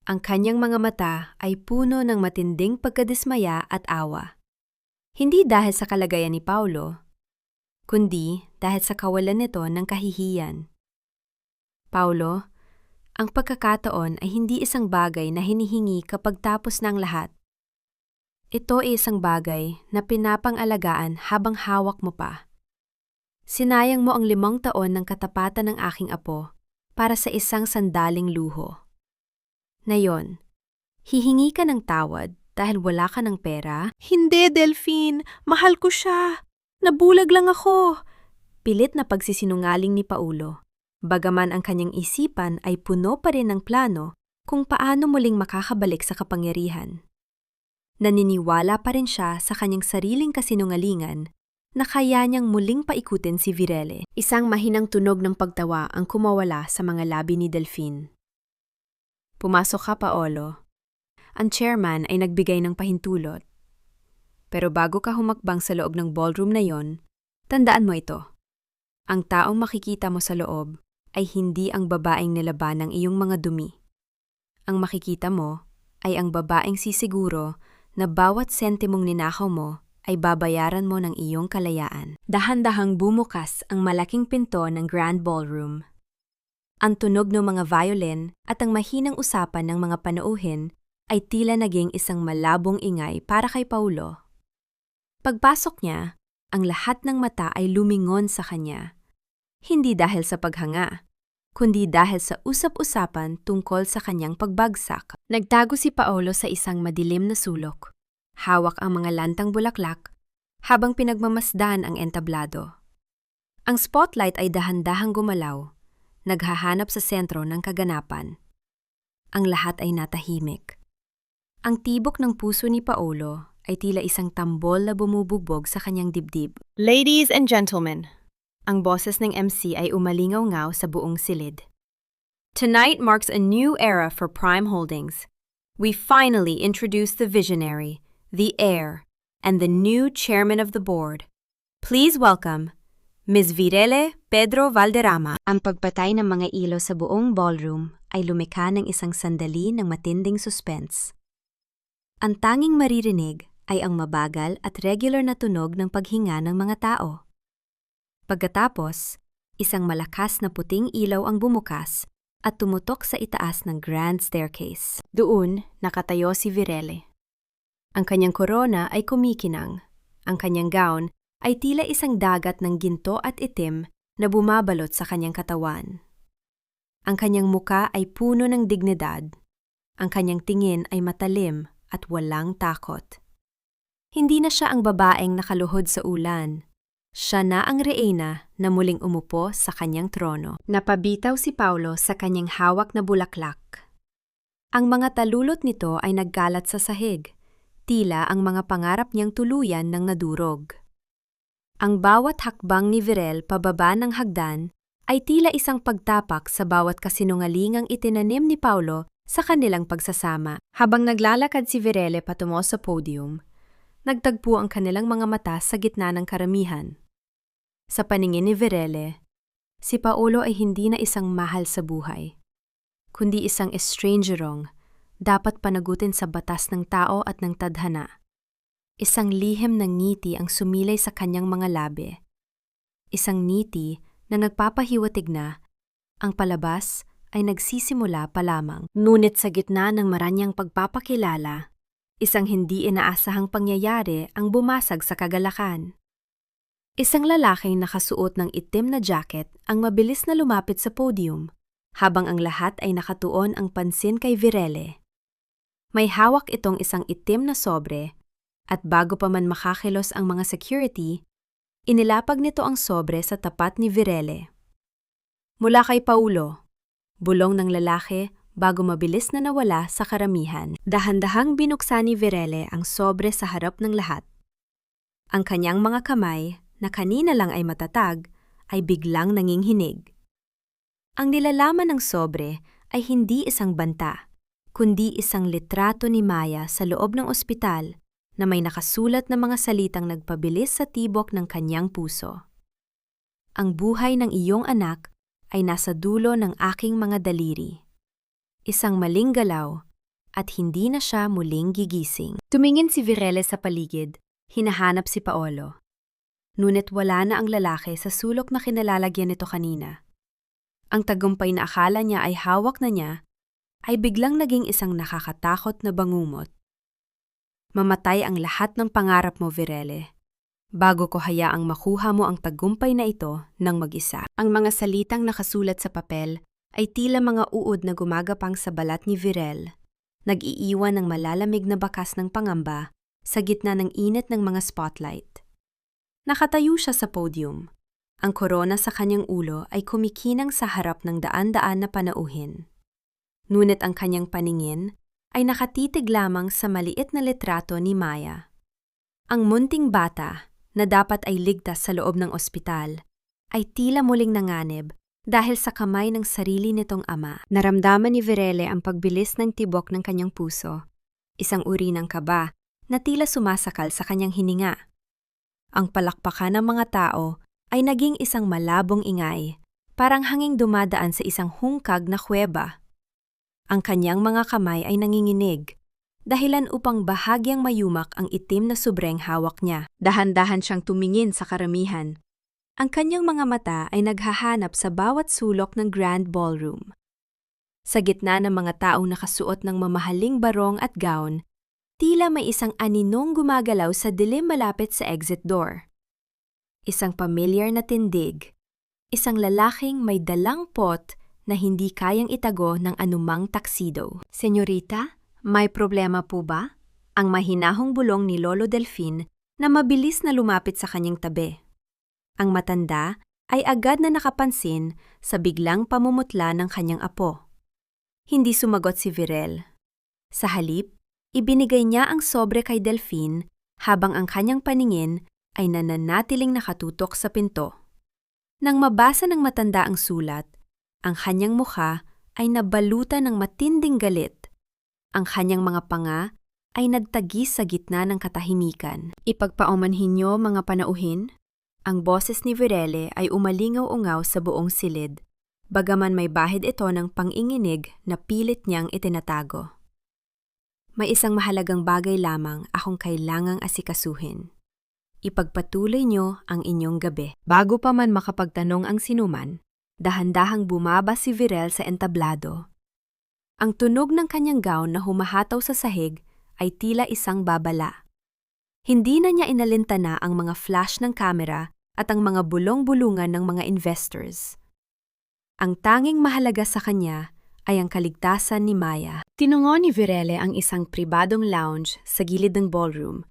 Ang kanyang mga mata ay puno ng matinding pagkadismaya at awa. Hindi dahil sa kalagayan ni Paulo, kundi dahil sa kawalan nito ng kahihiyan. Paulo, ang pagkakataon ay hindi isang bagay na hinihingi kapag tapos ng lahat. Ito ay isang bagay na pinapangalagaan habang hawak mo pa. Sinayang mo ang 5 taon ng katapatan ng aking apo para sa isang sandaling luho. Ngayon, hihingi ka ng tawad dahil wala ka ng pera? Hindi, Delphine. Mahal ko siya. Nabulag lang ako. Pilit na pagsisinungaling ni Paulo. Bagaman ang kanyang isipan ay puno pa rin ng plano kung paano muling makakabalik sa kapangyarihan. Naniniwala pa rin siya sa kanyang sariling kasinungalingan na kaya niyang muling paikutin si Virele. Isang mahinang tunog ng pagtawa ang kumawala sa mga labi ni Delphine. Pumasok ka, Paolo. Ang chairman ay nagbigay ng pahintulot. Pero bago ka humakbang sa loob ng ballroom na yon, tandaan mo ito. Ang taong makikita mo sa loob ay hindi ang babaeng nilaban ng iyong mga dumi. Ang makikita mo ay ang babaeng sisiguro na bawat sentimong ninakaw mo ay babayaran mo ng iyong kalayaan. Dahan-dahang bumukas ang malaking pinto ng Grand Ballroom. Ang tunog ng mga violin at ang mahinang usapan ng mga panauhin ay tila naging isang malabong ingay para kay Paulo. Pagpasok niya, ang lahat ng mata ay lumingon sa kanya. Hindi dahil sa paghanga, kundi dahil sa usap-usapan tungkol sa kanyang pagbagsak. Nagtago si Paulo sa isang madilim na sulok. Hawak ang mga lantang bulaklak habang pinagmamasdan ang entablado. Ang spotlight ay dahan-dahang gumalaw, naghahanap sa sentro ng kaganapan. Ang lahat ay natahimik. Ang tibok ng puso ni Paulo ay tila isang tambol na bumubugbog sa kanyang dibdib. Ladies and gentlemen, Ang boses ng MC ay umalingaw-ngaw sa buong silid. Tonight marks a new era for Prime Holdings. We finally introduce the visionary, the heir, and the new chairman of the board. Please welcome Ms. Virele Pedro Valderrama. Ang pagpatay ng mga ilaw sa buong ballroom ay lumikha ng isang sandali ng matinding suspense. Ang tanging maririnig ay ang mabagal at regular na tunog ng paghinga ng mga tao. Pagkatapos, isang malakas na puting ilaw ang bumukas at tumutok sa itaas ng grand staircase. Doon, nakatayo si Virele. Ang kanyang korona ay kumikinang. Ang kanyang gown ay tila isang dagat ng ginto at itim na bumabalot sa kanyang katawan. Ang kanyang muka ay puno ng dignidad. Ang kanyang tingin ay matalim at walang takot. Hindi na siya ang babaeng nakaluhod sa ulan. Siya na ang reyna na muling umupo sa kanyang trono. Napabitaw si Paulo sa kanyang hawak na bulaklak. Ang mga talulot nito ay nagkalat sa sahig, tila ang mga pangarap niyang tuluyan ng nadurog. Ang bawat hakbang ni Virel pababa ng hagdan ay tila isang pagtapak sa bawat kasinungalingang itinanim ni Paulo sa kanilang pagsasama. Habang naglalakad si Virele patungo sa podium, nagtagpo ang kanilang mga mata sa gitna ng karamihan. Sa paningin ni Virele, si Paulo ay hindi na isang mahal sa buhay, kundi isang estrangerong dapat panagutin sa batas ng tao at ng tadhana. Isang lihim ng ngiti ang sumilay sa kanyang mga labi. Isang ngiti na nagpapahiwatig na ang palabas ay nagsisimula pa lamang. Ngunit sa gitna ng maranyang pagpapakilala, isang hindi inaasahang pangyayari ang bumasag sa kagalakan. Isang lalaking nakasuot ng itim na jacket ang mabilis na lumapit sa podium, habang ang lahat ay nakatuon ang pansin kay Virele. May hawak itong isang itim na sobre, at bago pa man makakilos ang mga security, inilapag nito ang sobre sa tapat ni Virele. Mula kay Paulo, bulong ng lalaki bago mabilis na nawala sa karamihan. Dahan-dahang binuksan ni Virele ang sobre sa harap ng lahat. Ang kanyang mga kamay, na kanina lang ay matatag, ay biglang nanginghinig. Ang nilalaman ng sobre ay hindi isang banta, kundi isang litrato ni Maya sa loob ng ospital na may nakasulat na mga salitang nagpabilis sa tibok ng kanyang puso. Ang buhay ng iyong anak ay nasa dulo ng aking mga daliri. Isang maling galaw at hindi na siya muling gigising. Tumingin si Virele sa paligid, hinahanap si Paolo. Ngunit wala na ang lalaki sa sulok na kinalalagyan nito kanina. Ang tagumpay na akala niya ay hawak na niya ay biglang naging isang nakakatakot na bangumot. Mamatay ang lahat ng pangarap mo, Virele, bago ko hayaang makuha mo ang tagumpay na ito ng mag-isa. Ang mga salitang nakasulat sa papel ay tila mga uod na gumagapang sa balat ni Virel, nag-iiwan ng malalamig na bakas ng pangamba sa gitna ng init ng mga spotlight. Nakatayo siya sa podium. Ang korona sa kanyang ulo ay kumikinang sa harap ng daan-daan na panauhin. Ngunit ang kanyang paningin ay nakatitig lamang sa maliit na litrato ni Maya. Ang munting bata, na dapat ay ligtas sa loob ng ospital, ay tila muling nanganib dahil sa kamay ng sarili nitong ama. Naramdaman ni Virele ang pagbilis ng tibok ng kanyang puso, isang uri ng kaba na tila sumasakal sa kanyang hininga. Ang palakpakan ng mga tao ay naging isang malabong ingay, parang hanging dumadaan sa isang hungkag na kuweba. Ang kanyang mga kamay ay nanginginig, dahilan upang bahagyang mayumak ang itim na subreng hawak niya. Dahan-dahan siyang tumingin sa karamihan. Ang kanyang mga mata ay naghahanap sa bawat sulok ng grand ballroom. Sa gitna ng mga taong nakasuot ng mamahaling barong at gown, tila may isang aninong gumagalaw sa dilim malapit sa exit door. Isang pamilyar na tindig, isang lalaking may dalang pot na hindi kayang itago ng anumang taksido. Senyorita, may problema po ba? Ang mahinahong bulong ni Lolo Delfin na mabilis na lumapit sa kanyang tabi. Ang matanda ay agad na nakapansin sa biglang pamumutla ng kanyang apo. Hindi sumagot si Virel. Sa halip, ibinigay niya ang sobre kay Delfin habang ang kanyang paningin ay nananatiling nakatutok sa pinto. Nang mabasa ng matanda ang sulat, ang kanyang mukha ay nabalutan ng matinding galit. Ang kanyang mga panga ay nagtagis sa gitna ng katahimikan. Ipagpaumanhin niyo mga panauhin, ang boses ni Virele ay umalingaw-ungaw sa buong silid, bagaman may bahid ito ng panginginig na pilit niyang itinatago. May isang mahalagang bagay lamang akong kailangang asikasuhin. Ipagpatuloy niyo ang inyong gabi. Bago pa man makapagtanong ang sinuman, dahan-dahang bumaba si Virel sa entablado. Ang tunog ng kanyang gown na humahataw sa sahig ay tila isang babala. Hindi na niya inalintana ang mga flash ng kamera at ang mga bulong-bulungan ng mga investors. Ang tanging mahalaga sa kanya ay ang kaligtasan ni Maya. Tinungo ni Virele ang isang pribadong lounge sa gilid ng ballroom,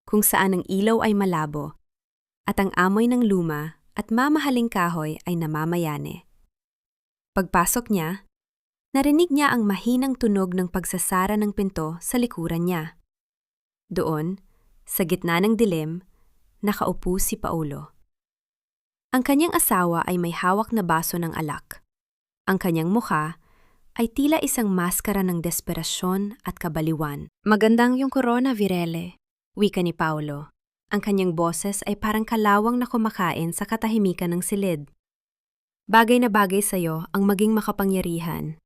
kung saan ang ilaw ay malabo, at ang amoy ng luma at mamahaling kahoy ay namamayane. Pagpasok niya, narinig niya ang mahinang tunog ng pagsasara ng pinto sa likuran niya. Doon, sa gitna ng dilim, nakaupo si Paulo. Ang kanyang asawa ay may hawak na baso ng alak. Ang kanyang mukha ay tila isang maskara ng desperasyon at kabaliwan. Magandang yung korona, Virele, wika ni Paulo. Ang kanyang boses ay parang kalawang na kumakain sa katahimikan ng silid. Bagay na bagay sa'yo ang maging makapangyarihan.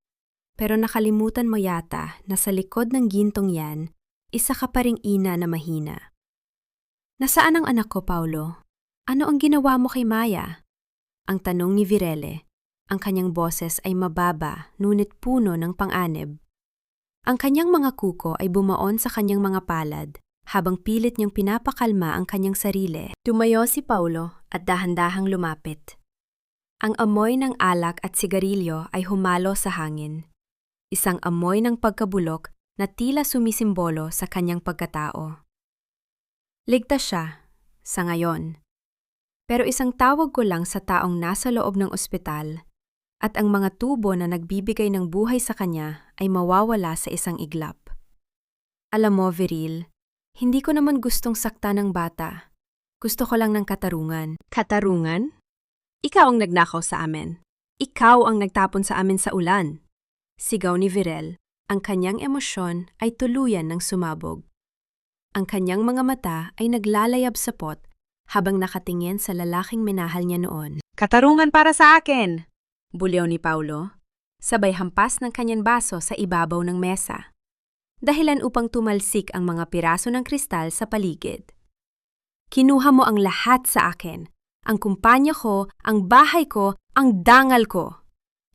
Pero nakalimutan mo yata na sa likod ng gintong yan, isa ka pa ring ina na mahina. Nasaan ang anak ko, Paulo? Ano ang ginawa mo kay Maya? Ang tanong ni Virele. Ang kanyang boses ay mababa, ngunit puno ng panganib. Ang kanyang mga kuko ay bumaon sa kanyang mga palad, habang pilit niyang pinapakalma ang kanyang sarili. Tumayo si Paulo at dahan-dahang lumapit. Ang amoy ng alak at sigarilyo ay humalo sa hangin. Isang amoy ng pagkabulok na tila sumisimbolo sa kanyang pagkatao. Ligtas siya, sa ngayon. Pero isang tawag ko lang sa taong nasa loob ng ospital at ang mga tubo na nagbibigay ng buhay sa kanya ay mawawala sa isang iglap. Alam mo, Viril, hindi ko naman gustong sakta ng bata. Gusto ko lang ng katarungan. Katarungan? Ikaw ang nagnakaw sa amin. Ikaw ang nagtapon sa amin sa ulan. Sigaw ni Virel. Ang kanyang emosyon ay tuluyan ng sumabog. Ang kanyang mga mata ay naglalayab sa pot habang nakatingin sa lalaking minahal niya noon. Katarungan para sa akin! Bulyaw ni Paulo, sabay hampas ng kanyang baso sa ibabaw ng mesa. Dahilan upang tumalsik ang mga piraso ng kristal sa paligid. Kinuha mo ang lahat sa akin. Ang kumpanya ko, ang bahay ko, ang dangal ko.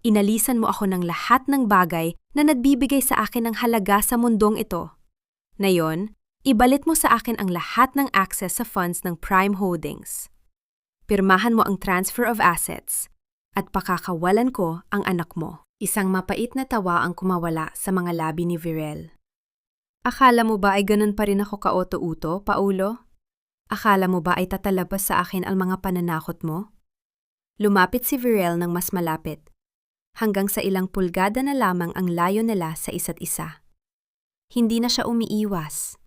Inalisan mo ako ng lahat ng bagay na nagbibigay sa akin ng halaga sa mundong ito. Ngayon, ibalit mo sa akin ang lahat ng access sa funds ng Prime Holdings. Pirmahan mo ang transfer of assets. At pakakawalan ko ang anak mo. Isang mapait na tawa ang kumawala sa mga labi ni Virel. Akala mo ba ay ganun pa rin ako kaoto-uto, Paulo? Akala mo ba ay tatalabas sa akin ang mga pananakot mo? Lumapit si Virel ng mas malapit, hanggang sa ilang pulgada na lamang ang layo nila sa isa't isa. Hindi na siya umiiwas.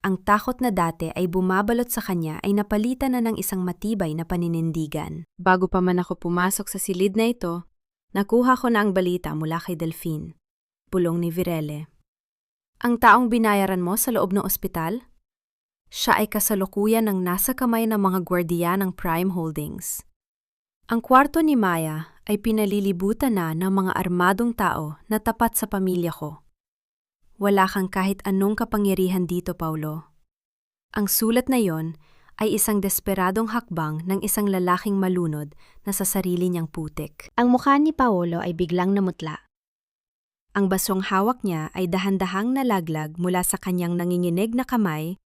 Ang takot na dati ay bumabalot sa kanya ay napalitan na ng isang matibay na paninindigan. Bago pa man ako pumasok sa silid na ito, nakuha ko na ang balita mula kay Delphine. Bulong ni Virele. Ang taong binayaran mo sa loob ng ospital? Siya ay kasalukuyan ng nasa kamay ng mga gwardiya ng Prime Holdings. Ang kwarto ni Maya ay pinalilibutan na ng mga armadong tao na tapat sa pamilya ko. Wala kang kahit anong kapangyarihan dito, Paulo. Ang sulat na yon ay isang desperadong hakbang ng isang lalaking malunod na sa sarili niyang putik. Ang mukha ni Paolo ay biglang namutla. Ang basong hawak niya ay dahan-dahang nalaglag mula sa kanyang nanginginig na kamay,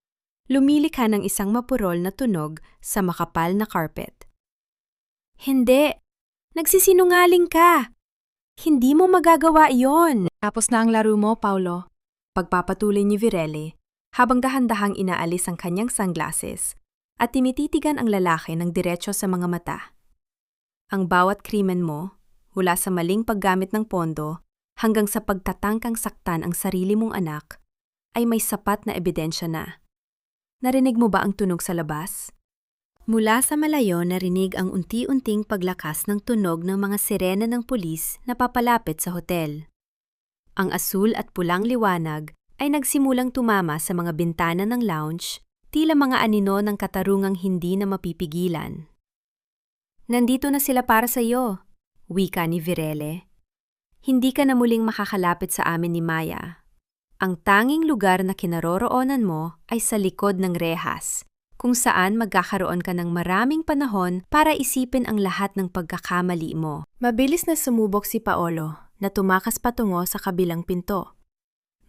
lumilikha ng isang mapurol na tunog sa makapal na carpet. Hindi! Nagsisinungaling ka! Hindi mo magagawa iyon! Tapos na ang laro mo, Paulo. Pagpapatuloy ni Virele, habang dahan-dahang inaalis ang kanyang sunglasses at timititigan ang lalaki ng diretso sa mga mata. Ang bawat krimen mo, mula sa maling paggamit ng pondo hanggang sa pagtatangkang saktan ang sarili mong anak, ay may sapat na ebidensya na. Narinig mo ba ang tunog sa labas? Mula sa malayo narinig ang unti-unting paglakas ng tunog ng mga sirena ng pulis na papalapit sa hotel. Ang asul at pulang liwanag ay nagsimulang tumama sa mga bintana ng lounge, tila mga anino ng katarungang hindi na mapipigilan. Nandito na sila para sa iyo, wika ni Virele. Hindi ka na muling makakalapit sa amin ni Maya. Ang tanging lugar na kinaroroonan mo ay sa likod ng rehas, kung saan magkakaroon ka ng maraming panahon para isipin ang lahat ng pagkakamali mo. Mabilis na sumubok si Paolo na tumakas patungo sa kabilang pinto.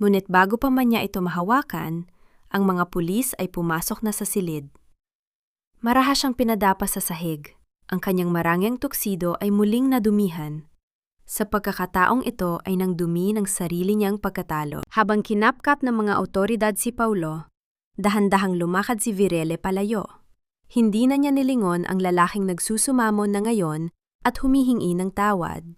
Ngunit bago pa man niya ito mahawakan, ang mga pulis ay pumasok na sa silid. Marahas siyang pinadapa sa sahig. Ang kanyang marangyang tuksido ay muling nadumihan. Sa pagkakataong ito ay nang dumi ng sarili niyang pagkatalo. Habang kinapkap ng mga awtoridad si Paulo, dahan-dahang lumakad si Virele palayo. Hindi na niya nilingon ang lalaking nagsusumamon na ngayon at humihingi ng tawad.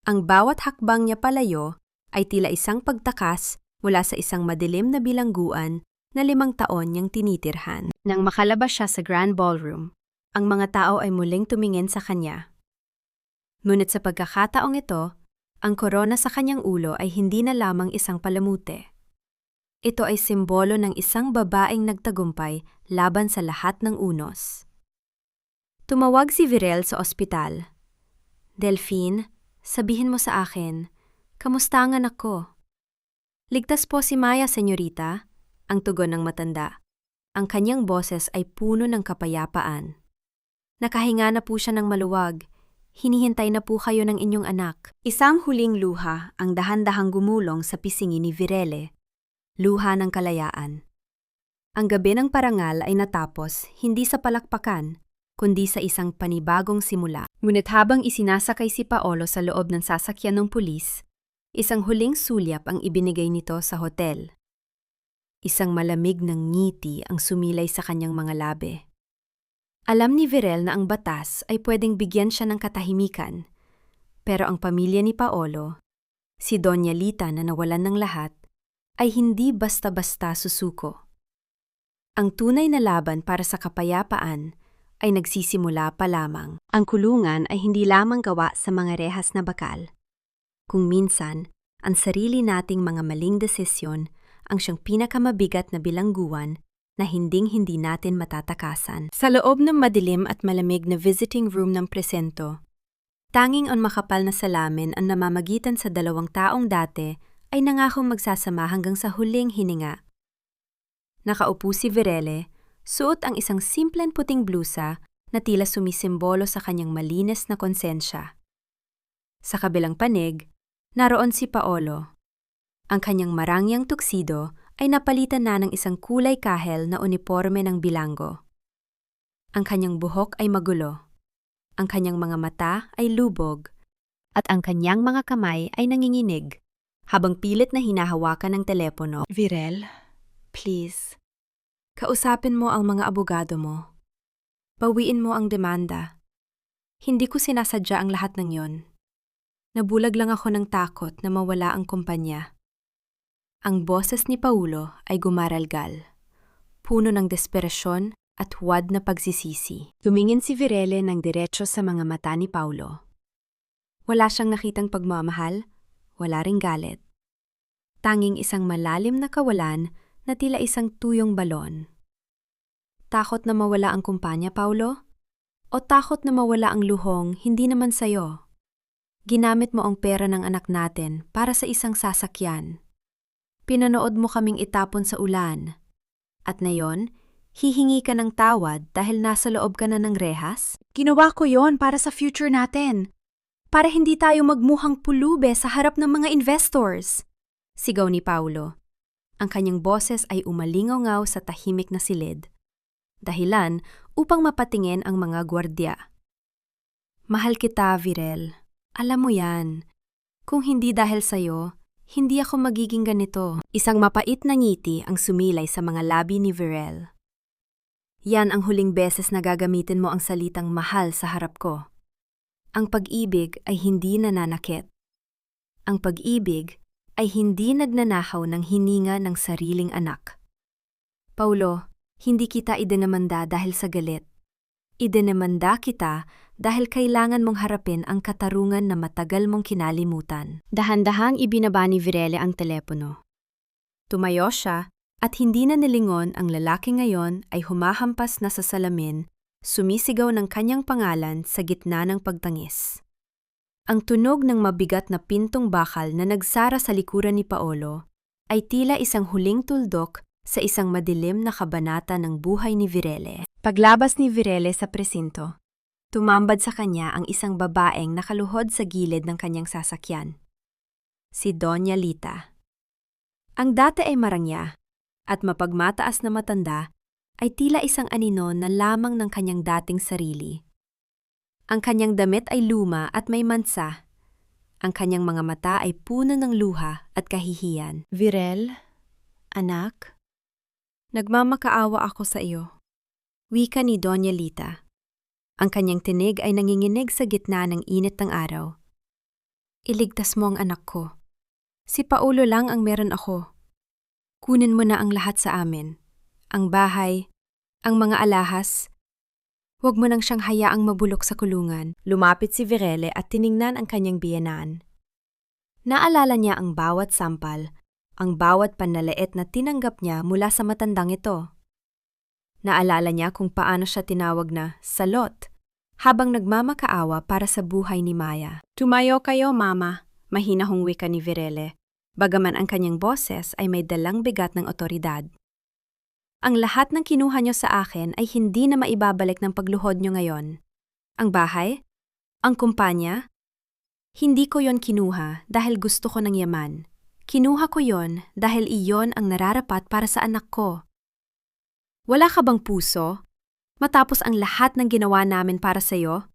Ang bawat hakbang niya palayo ay tila isang pagtakas mula sa isang madilim na bilangguan na 5 taon niyang tinitirhan. Nang makalabas siya sa Grand Ballroom, ang mga tao ay muling tumingin sa kanya. Ngunit sa pagkakataong ito, ang korona sa kanyang ulo ay hindi na lamang isang palamute. Ito ay simbolo ng isang babaeng nagtagumpay laban sa lahat ng unos. Tumawag si Virel sa ospital. Delphine, sabihin mo sa akin, kamusta ang anak ko? Ligtas po si Maya, senyorita, ang tugon ng matanda. Ang kanyang boses ay puno ng kapayapaan. Nakahinga na po siya ng maluwag. Hinihintay na po kayo ng inyong anak. Isang huling luha ang dahan-dahang gumulong sa pisngi ni Virele. Luha ng kalayaan. Ang gabi ng parangal ay natapos hindi sa palakpakan, kundi sa isang panibagong simula. Ngunit habang isinasakay si Paolo sa loob ng sasakyan ng pulis, isang huling sulyap ang ibinigay nito sa hotel. Isang malamig ng ngiti ang sumilay sa kanyang mga labi. Alam ni Virel na ang batas ay pwedeng bigyan siya ng katahimikan, pero ang pamilya ni Paolo, si Doña Lita na nawalan ng lahat, ay hindi basta-basta susuko. Ang tunay na laban para sa kapayapaan ay nagsisimula pa lamang. Ang kulungan ay hindi lamang gawa sa mga rehas na bakal. Kung minsan, ang sarili nating mga maling desisyon ang siyang pinakamabigat na bilangguan na hinding-hindi natin matatakasan. Sa loob ng madilim at malamig na visiting room ng presento, tanging ang makapal na salamin ang namamagitan sa 2 taong dati ay nangakong magsasama hanggang sa huling hininga. Nakaupo si Virele, suot ang isang simpleng puting blusa na tila sumisimbolo sa kanyang malinis na konsensya. Sa kabilang panig, naroon si Paolo. Ang kanyang marangyang tuksido ay napalitan na ng isang kulay kahel na uniporme ng bilanggo. Ang kanyang buhok ay magulo. Ang kanyang mga mata ay lubog at ang kanyang mga kamay ay nanginginig habang pilit na hinahawakan ng telepono. Virel, please. Kausapin mo ang mga abogado mo. Bawiin mo ang demanda. Hindi ko sinasadya ang lahat ng yon. Nabulag lang ako ng takot na mawala ang kumpanya. Ang boses ni Paulo ay gumaralgal, puno ng desperasyon at huwad na pagsisisi. Tumingin si Virele ng diretso sa mga mata ni Paulo. Wala siyang nakitang pagmamahal, wala ring galit. Tanging isang malalim na kawalan na tila isang tuyong balon. Takot na mawala ang kumpanya, Paulo? O takot na mawala ang luhong hindi naman sayo? Ginamit mo ang pera ng anak natin para sa isang sasakyan. Pinanood mo kaming itapon sa ulan. At ngayon, hihingi ka ng tawad dahil nasa loob ka na ng rehas? Ginawa ko yon para sa future natin. Para hindi tayo magmuhang pulube sa harap ng mga investors. Sigaw ni Paulo. Ang kanyang boses ay umalingaw sa tahimik na silid. Dahilan upang mapatingin ang mga gwardya. Mahal kita, Virel. Alam mo yan. Kung hindi dahil sa'yo, hindi ako magiging ganito. Isang mapait na ngiti ang sumilay sa mga labi ni Virel. Yan ang huling beses na gagamitin mo ang salitang mahal sa harap ko. Ang pag-ibig ay hindi nananakit. Ang pag-ibig ay hindi nagnanakaw ng hininga ng sariling anak. Paulo, hindi kita idinamanda dahil sa galit. Idinamanda kita dahil kailangan mong harapin ang katarungan na matagal mong kinalimutan. Dahan-dahang ibinaba ni Virele ang telepono. Tumayo siya at hindi na nilingon ang lalaki ngayon ay humahampas na sa salamin, sumisigaw ng kanyang pangalan sa gitna ng pagtangis. Ang tunog ng mabigat na pintong bakal na nagsara sa likuran ni Paolo ay tila isang huling tuldok sa isang madilim na kabanata ng buhay ni Virele. Paglabas ni Virele sa presinto, tumambad sa kanya ang isang babaeng nakaluhod sa gilid ng kanyang sasakyan. Si Doña Lita. Ang dati ay marangya at mapagmataas na matanda ay tila isang anino na lamang ng kanyang dating sarili. Ang kanyang damit ay luma at may mansa. Ang kanyang mga mata ay puno ng luha at kahihiyan. Virel, anak, nagmamakaawa ako sa iyo. Wika ni Doña Lita. Ang kanyang tinig ay nanginginig sa gitna ng init ng araw. Iligtas mo ang anak ko. Si Paulo lang ang meron ako. Kunin mo na ang lahat sa amin. Ang bahay, ang mga alahas. Huwag mo nang siyang hayaang mabulok sa kulungan. Lumapit si Virele at tiningnan ang kanyang biyenan. Naalala niya ang bawat sampal, ang bawat panlaliit na tinanggap niya mula sa matandang ito. Naalala niya kung paano siya tinawag na salot habang nagmamakaawa para sa buhay ni Maya. Tumayo kayo, Mama, mahinahong wika ni Virele, bagaman ang kanyang boses ay may dalang bigat ng otoridad. Ang lahat ng kinuha niyo sa akin ay hindi na maibabalik ng pagluhod niyo ngayon. Ang bahay? Ang kumpanya? Hindi ko yon kinuha dahil gusto ko ng yaman. Kinuha ko yon dahil iyon ang nararapat para sa anak ko. Wala ka bang puso? Matapos ang lahat ng ginawa namin para sa'yo?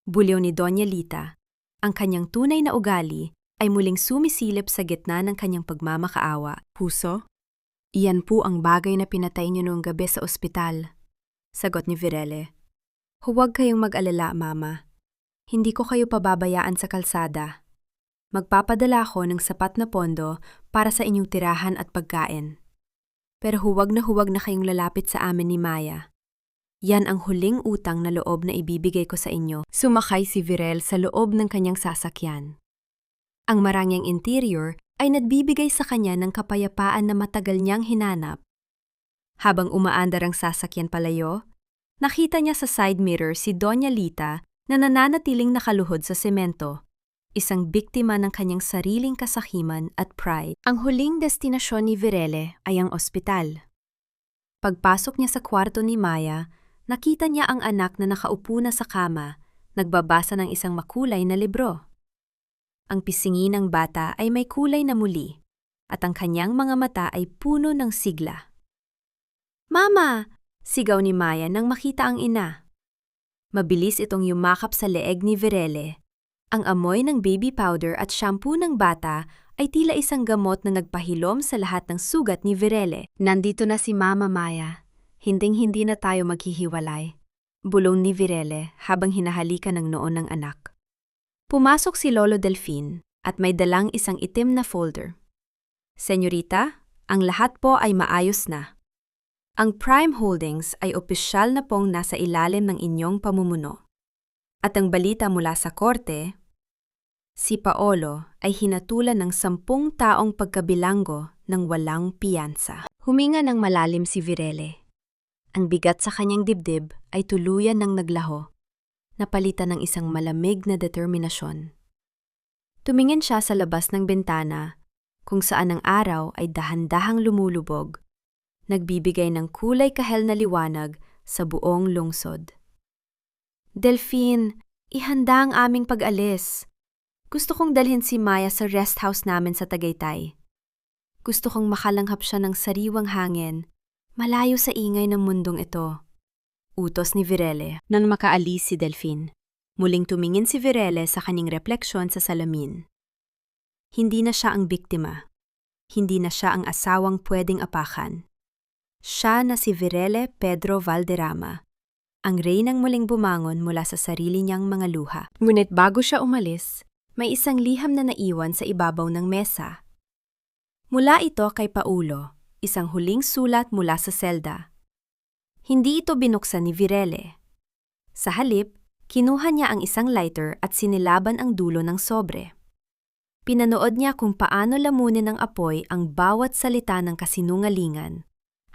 Bulyaw ni Doña Lita. Ang kanyang tunay na ugali ay muling sumisilip sa gitna ng kanyang pagmamakaawa. Puso? Iyan po ang bagay na pinatay niyo noong gabi sa ospital. Sagot ni Virele. Huwag kayong mag-alala, Mama. Hindi ko kayo pababayaan sa kalsada. Magpapadala ako ng sapat na pondo para sa inyong tirahan at pagkain. Pero huwag na kayong lalapit sa amin ni Maya. Yan ang huling utang na loob na ibibigay ko sa inyo. Sumakay si Virel sa loob ng kanyang sasakyan. Ang marangyang interior ay nagbibigay sa kanya ng kapayapaan na matagal niyang hinanap. Habang umaandar ang sasakyan palayo, nakita niya sa side mirror si Doña Lita na nananatiling nakaluhod sa semento, isang biktima ng kanyang sariling kasakiman at pride. Ang huling destinasyon ni Virele ay ang ospital. Pagpasok niya sa kwarto ni Maya, nakita niya ang anak na nakaupo na sa kama, nagbabasa ng isang makulay na libro. Ang pisngi ng bata ay may kulay na muli, at ang kanyang mga mata ay puno ng sigla. Mama! Sigaw ni Maya nang makita ang ina. Mabilis itong yumakap sa leeg ni Virele. Ang amoy ng baby powder at shampoo ng bata ay tila isang gamot na nagpahilom sa lahat ng sugat ni Virele. Nandito na si Mama Maya. Hinding-hindi na tayo maghihiwalay. Bulong ni Virele habang hinahalikan ng noon ng anak. Pumasok si Lolo Delfin at may dalang isang itim na folder. Senyorita, ang lahat po ay maayos na. Ang Prime Holdings ay opisyal na pong nasa ilalim ng inyong pamumuno. At ang balita mula sa korte, si Paolo ay hinatulan ng 10 taong pagkabilanggo ng walang piyansa. Huminga ng malalim si Virele. Ang bigat sa kanyang dibdib ay tuluyan ng naglaho, napalitan ng isang malamig na determinasyon. Tumingin siya sa labas ng bintana, kung saan ang araw ay dahan-dahang lumulubog, nagbibigay ng kulay kahel na liwanag sa buong lungsod. Delfin, ihanda ang aming pag-alis. Gusto kong dalhin si Maya sa rest house namin sa Tagaytay. Gusto kong makalanghap siya ng sariwang hangin, malayo sa ingay ng mundong ito. Utos ni Virele. Nang makaalis si Delfin, muling tumingin si Virele sa kanyang refleksyon sa salamin. Hindi na siya ang biktima. Hindi na siya ang asawang pwedeng apakan. Siya na si Virele Pedro Valderrama, ang reynang muling bumangon mula sa sarili niyang mga luha. Ngunit bago siya umalis, may isang liham na naiwan sa ibabaw ng mesa. Mula ito kay Paulo, isang huling sulat mula sa selda. Hindi ito binuksan ni Virele. Sa halip, kinuha niya ang isang lighter at sinilaban ang dulo ng sobre. Pinanood niya kung paano lamunin ng apoy ang bawat salita ng kasinungalingan,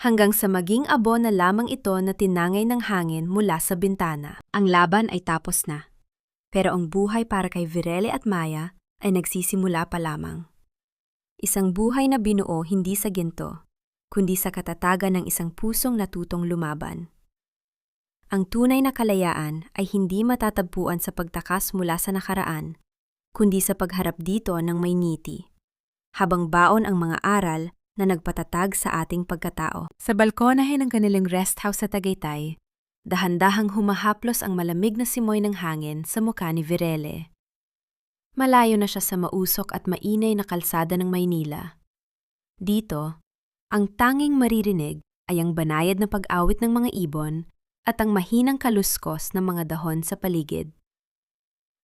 hanggang sa maging abo na lamang ito na tinangay ng hangin mula sa bintana. Ang laban ay tapos na, pero ang buhay para kay Virele at Maya ay nagsisimula pa lamang. Isang buhay na binuo hindi sa ginto, kundi sa katatagan ng isang pusong natutong lumaban. Ang tunay na kalayaan ay hindi matatagpuan sa pagtakas mula sa nakaraan, kundi sa pagharap dito ng may ngiti, habang baon ang mga aral na nagpatatag sa ating pagkatao. Sa balkonahe ng kanilang rest house sa Tagaytay, dahan-dahang humahaplos ang malamig na simoy ng hangin sa mukha ni Virele. Malayo na siya sa mausok at mainay na kalsada ng Maynila. Dito, ang tanging maririnig ay ang banayad na pag-awit ng mga ibon at ang mahinang kaluskos ng mga dahon sa paligid.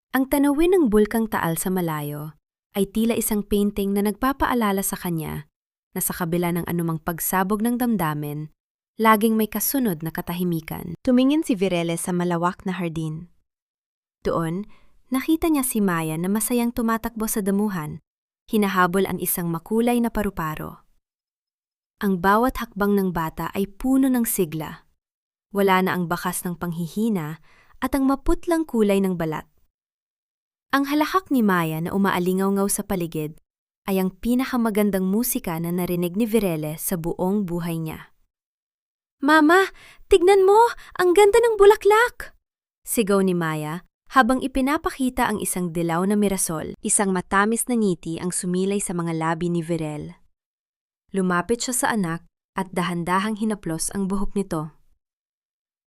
Ang tanawin ng bulkang Taal sa malayo ay tila isang painting na nagpapaalala sa kanya na sa kabila ng anumang pagsabog ng damdamin, laging may kasunod na katahimikan. Tumingin si Virele sa malawak na hardin. Doon, nakita niya si Maya na masayang tumatakbo sa damuhan, hinahabol ang isang makulay na paru-paro. Ang bawat hakbang ng bata ay puno ng sigla. Wala na ang bakas ng panghihina at ang maputlang kulay ng balat. Ang halahak ni Maya na umaalingaw-ngaw sa paligid ay ang pinakamagandang musika na narinig ni Virele sa buong buhay niya. "Mama, tignan mo! Ang ganda ng bulaklak!" Sigaw ni Maya habang ipinapakita ang isang dilaw na mirasol. Isang matamis na ngiti ang sumilay sa mga labi ni Virele. Lumapit siya sa anak at dahan-dahang hinaplos ang buhok nito.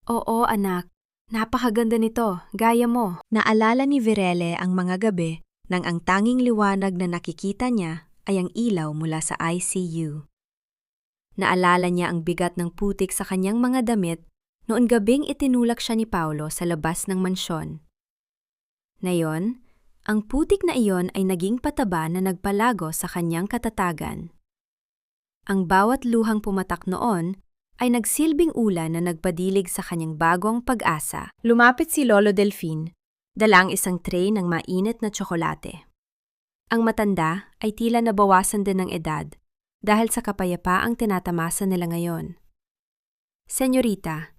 "Oo, anak. Napakaganda nito, gaya mo." Naalala ni Virele ang mga gabi nang ang tanging liwanag na nakikita niya ay ang ilaw mula sa ICU. Naalala niya ang bigat ng putik sa kanyang mga damit noon gabing itinulak siya ni Paulo sa labas ng mansyon. Ngayon, ang putik na iyon ay naging pataba na nagpalago sa kanyang katatagan. Ang bawat luhang pumatak noon ay nagsilbing ulan na nagpadilig sa kanyang bagong pag-asa. Lumapit si Lolo Delfin, dala ang isang tray ng mainit na tsokolate. Ang matanda ay tila nabawasan din ng edad dahil sa kapayapaang tinatamasa nila ngayon. "Senyorita,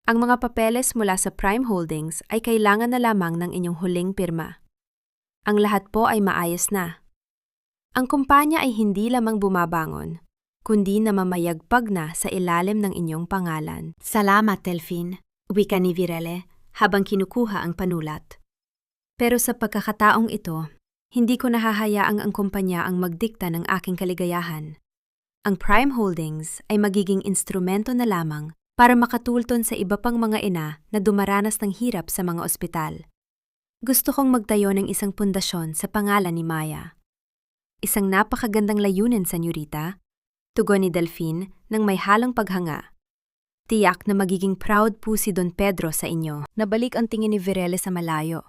ang mga papeles mula sa Prime Holdings ay kailangan na lamang ng inyong huling pirma. Ang lahat po ay maayos na. Ang kumpanya ay hindi lamang bumabangon, kundi namamayagpag na sa ilalim ng inyong pangalan." "Salamat, Delfin," wika ni Virele habang kinukuha ang panulat. "Pero sa pagkakataong ito, hindi ko nahahayaang ang kumpanya ang magdikta ng aking kaligayahan. Ang Prime Holdings ay magiging instrumento na lamang para makatulton sa iba pang mga ina na dumaranas ng hirap sa mga ospital. Gusto kong magtayo ng isang pundasyon sa pangalan ni Maya. Isang napakagandang layunin, senyorita, tugon ni Delphine nang may halong paghanga. Tiyak na magiging proud po si Don Pedro sa inyo. Nabalik ang tingin ni Virele sa malayo.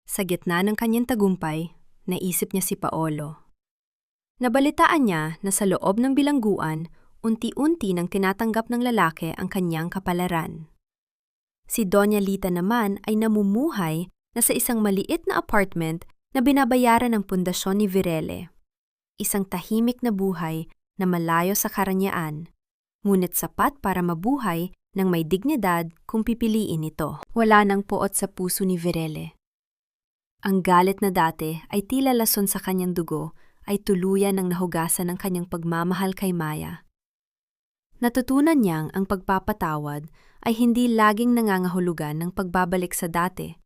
Sa gitna ng kanyang tagumpay, naisip niya si Paolo. Nabalitaan niya na sa loob ng bilangguan, unti-unti nang tinatanggap ng lalaki ang kanyang kapalaran. Si Doña Lita naman ay namumuhay na sa isang maliit na apartment na binabayaran ng pundasyon ni Virele. Isang tahimik na buhay na malayo sa karanyaan, ngunit sapat para mabuhay ng may dignidad kung pipiliin ito. Wala nang puot sa puso ni Virele. Ang galit na dati ay tila lason sa kanyang dugo ay tuluyan ng nahugasan ng kanyang pagmamahal kay Maya. Natutunan niyang ang pagpapatawad ay hindi laging nangangahulugan ng pagbabalik sa dati.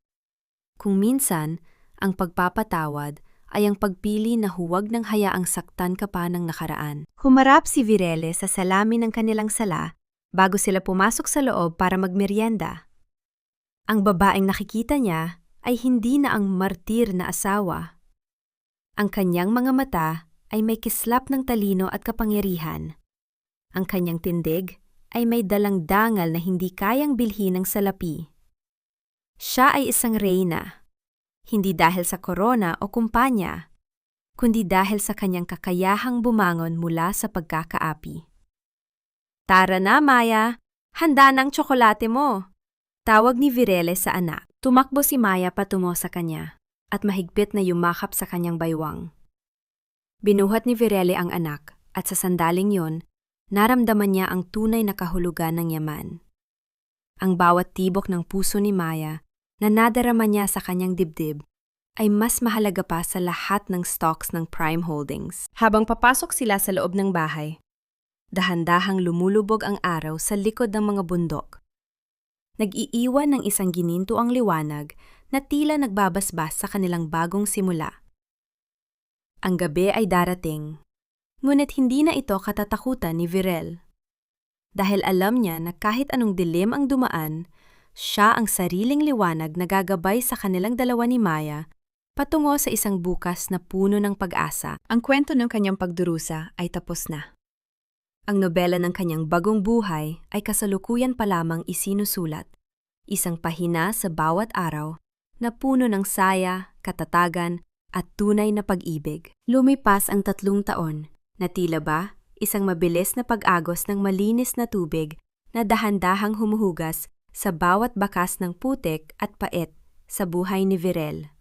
Kung minsan, ang pagpapatawad ay ang pagpili na huwag nang hayaang saktan ka pa ng nakaraan. Humarap si Virele sa salamin ng kanilang sala bago sila pumasok sa loob para magmeryenda. Ang babaeng nakikita niya ay hindi na ang martir na asawa. Ang kanyang mga mata ay may kislap ng talino at kapangyarihan. Ang kanyang tindig ay may dalang dangal na hindi kayang bilhin ng salapi. Siya ay isang reyna, hindi dahil sa korona o kumpanya, kundi dahil sa kanyang kakayahang bumangon mula sa pagkakaapi. Tara na, Maya! Handa na ang tsokolate mo! Tawag ni Virele sa anak. Tumakbo si Maya patungo sa kanya at mahigpit na yumakap sa kanyang baywang. Binuhat ni Virele ang anak at sa sandaling yon, naramdaman niya ang tunay na kahulugan ng yaman. Ang bawat tibok ng puso ni Maya na nadarama niya sa kanyang dibdib ay mas mahalaga pa sa lahat ng stocks ng Prime Holdings. Habang papasok sila sa loob ng bahay, dahan-dahang lumulubog ang araw sa likod ng mga bundok. Nag-iiwan ng isang ginintuang liwanag na tila nagbabasbas sa kanilang bagong simula. Ang gabi ay darating. Ngunit hindi na ito katatakutan ni Virel. Dahil alam niya na kahit anong dilim ang dumaan, siya ang sariling liwanag na gagabay sa kanilang dalawa ni Maya patungo sa isang bukas na puno ng pag-asa. Ang kwento ng kanyang pagdurusa ay tapos na. Ang nobela ng kanyang bagong buhay ay kasalukuyan pa lamang isinusulat, isang pahina sa bawat araw na puno ng saya, katatagan at tunay na pag-ibig. Lumipas ang 3 taon na tila ba isang mabilis na pag-agos ng malinis na tubig na dahan-dahang humuhugas sa bawat bakas ng putik at pait sa buhay ni Virel.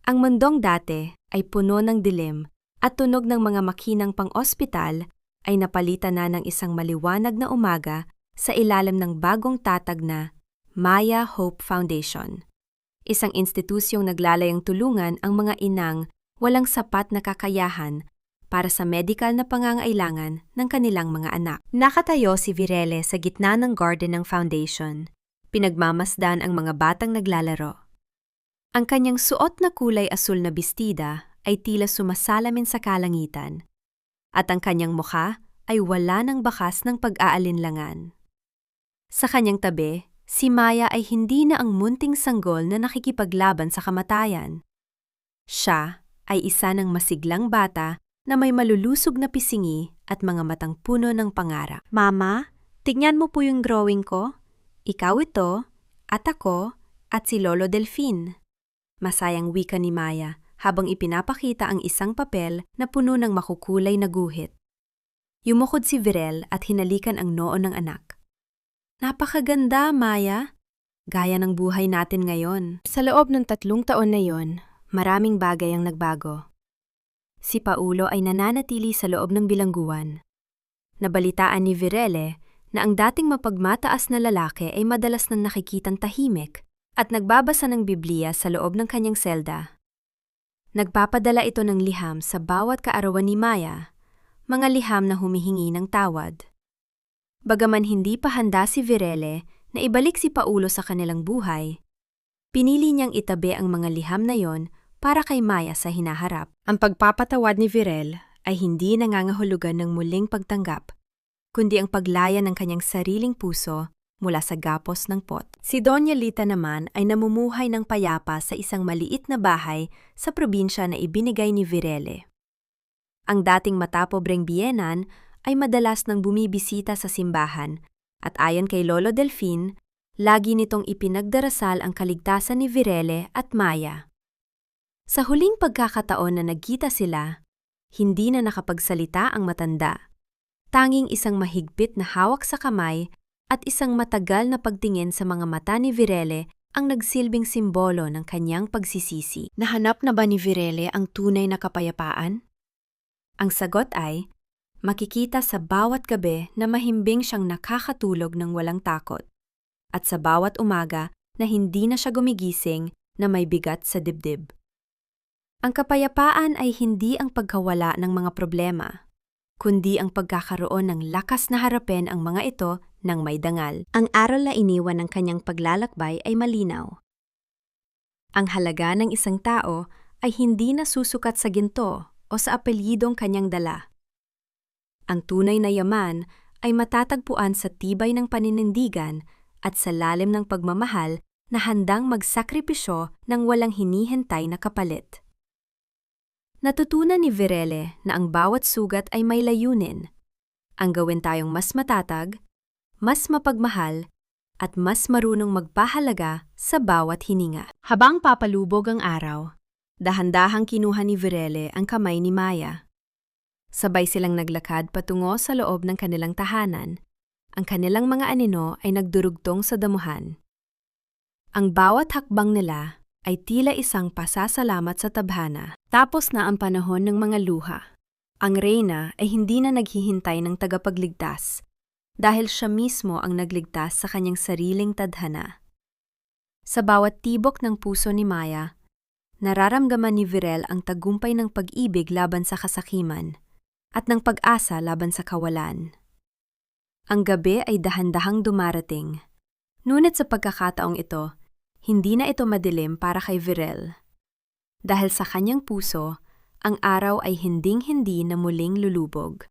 Ang mundong dati ay puno ng dilim at tunog ng mga makinang pang-ospital ay napalitan na ng isang maliwanag na umaga sa ilalim ng bagong tatag na Maya Hope Foundation. Isang institusyong naglalayang tulungan ang mga inang walang sapat na kakayahan para sa medikal na pangangailangan ng kanilang mga anak. Nakatayo si Virele sa gitna ng garden ng foundation. Pinagmamasdan ang mga batang naglalaro. Ang kanyang suot na kulay asul na bestida ay tila sumasalamin sa kalangitan. At ang kanyang mukha ay wala ng bakas ng pag-aalinlangan. Sa kanyang tabi, si Maya ay hindi na ang munting sanggol na nakikipaglaban sa kamatayan. Siya ay isa ng masiglang bata na may malulusog na pisingi at mga matang puno ng pangarap. Mama, tignan mo po yung drawing ko. Ikaw ito, at ako, at si Lolo Delphine. Masayang wika ni Maya habang ipinapakita ang isang papel na puno ng makukulay na guhit. Yumukod si Virel at hinalikan ang noo ng anak. Napakaganda, Maya. Gaya ng buhay natin ngayon. Sa loob ng 3 taon na yon, maraming bagay ang nagbago. Si Paulo ay nananatili sa loob ng bilangguan. Nabalitaan ni Virele na ang dating mapagmataas na lalaki ay madalas nang nakikitang tahimik at nagbabasa ng Biblia sa loob ng kanyang selda. Nagpapadala ito ng liham sa bawat kaarawan ni Maya, mga liham na humihingi ng tawad. Bagaman hindi pa handa si Virele na ibalik si Paulo sa kanilang buhay, pinili niyang itabi ang mga liham na yon para kay Maya sa hinaharap. Ang pagpapatawad ni Virel ay hindi nangangahulugan ng muling pagtanggap, kundi ang paglaya ng kanyang sariling puso mula sa gapos ng pot. Si Doña Lita naman ay namumuhay ng payapa sa isang maliit na bahay sa probinsya na ibinigay ni Virele. Ang dating matapobreng biyenan ay madalas nang bumibisita sa simbahan at ayon kay Lolo Delfin, lagi nitong ipinagdarasal ang kaligtasan ni Virele at Maya. Sa huling pagkakataon na nagkita sila, hindi na nakapagsalita ang matanda. Tanging isang mahigpit na hawak sa kamay at isang matagal na pagtingin sa mga mata ni Virele ang nagsilbing simbolo ng kanyang pagsisisi. Nahanap na ba ni Virele ang tunay na kapayapaan? Ang sagot ay, makikita sa bawat gabi na mahimbing siyang nakakatulog ng walang takot, at sa bawat umaga na hindi na siya gumigising na may bigat sa dibdib. Ang kapayapaan ay hindi ang pagkawala ng mga problema, kundi ang pagkakaroon ng lakas na harapin ang mga ito ng may dangal. Ang aral na iniwan ng kanyang paglalakbay ay malinaw. Ang halaga ng isang tao ay hindi nasusukat sa ginto o sa apelyidong kanyang dala. Ang tunay na yaman ay matatagpuan sa tibay ng paninindigan at sa lalim ng pagmamahal na handang magsakripisyo ng walang hinihintay na kapalit. Natutunan ni Virele na ang bawat sugat ay may layunin, ang gawin tayong mas matatag, mas mapagmahal, at mas marunong magpahalaga sa bawat hininga. Habang papalubog ang araw, dahan-dahang kinuha ni Virele ang kamay ni Maya. Sabay silang naglakad patungo sa loob ng kanilang tahanan. Ang kanilang mga anino ay nagdurugtong sa damuhan. Ang bawat hakbang nila ay tila isang pasasalamat sa tadhana. Tapos na ang panahon ng mga luha. Ang reyna ay hindi na naghihintay ng tagapagligtas dahil siya mismo ang nagligtas sa kanyang sariling tadhana. Sa bawat tibok ng puso ni Maya, nararamdaman ni Virel ang tagumpay ng pag-ibig laban sa kasakiman at ng pag-asa laban sa kawalan. Ang gabi ay dahan-dahang dumarating. Ngunit sa pagkakataong ito, hindi na ito madilim para kay Virel. Dahil sa kanyang puso, ang araw ay hinding-hindi na muling lulubog.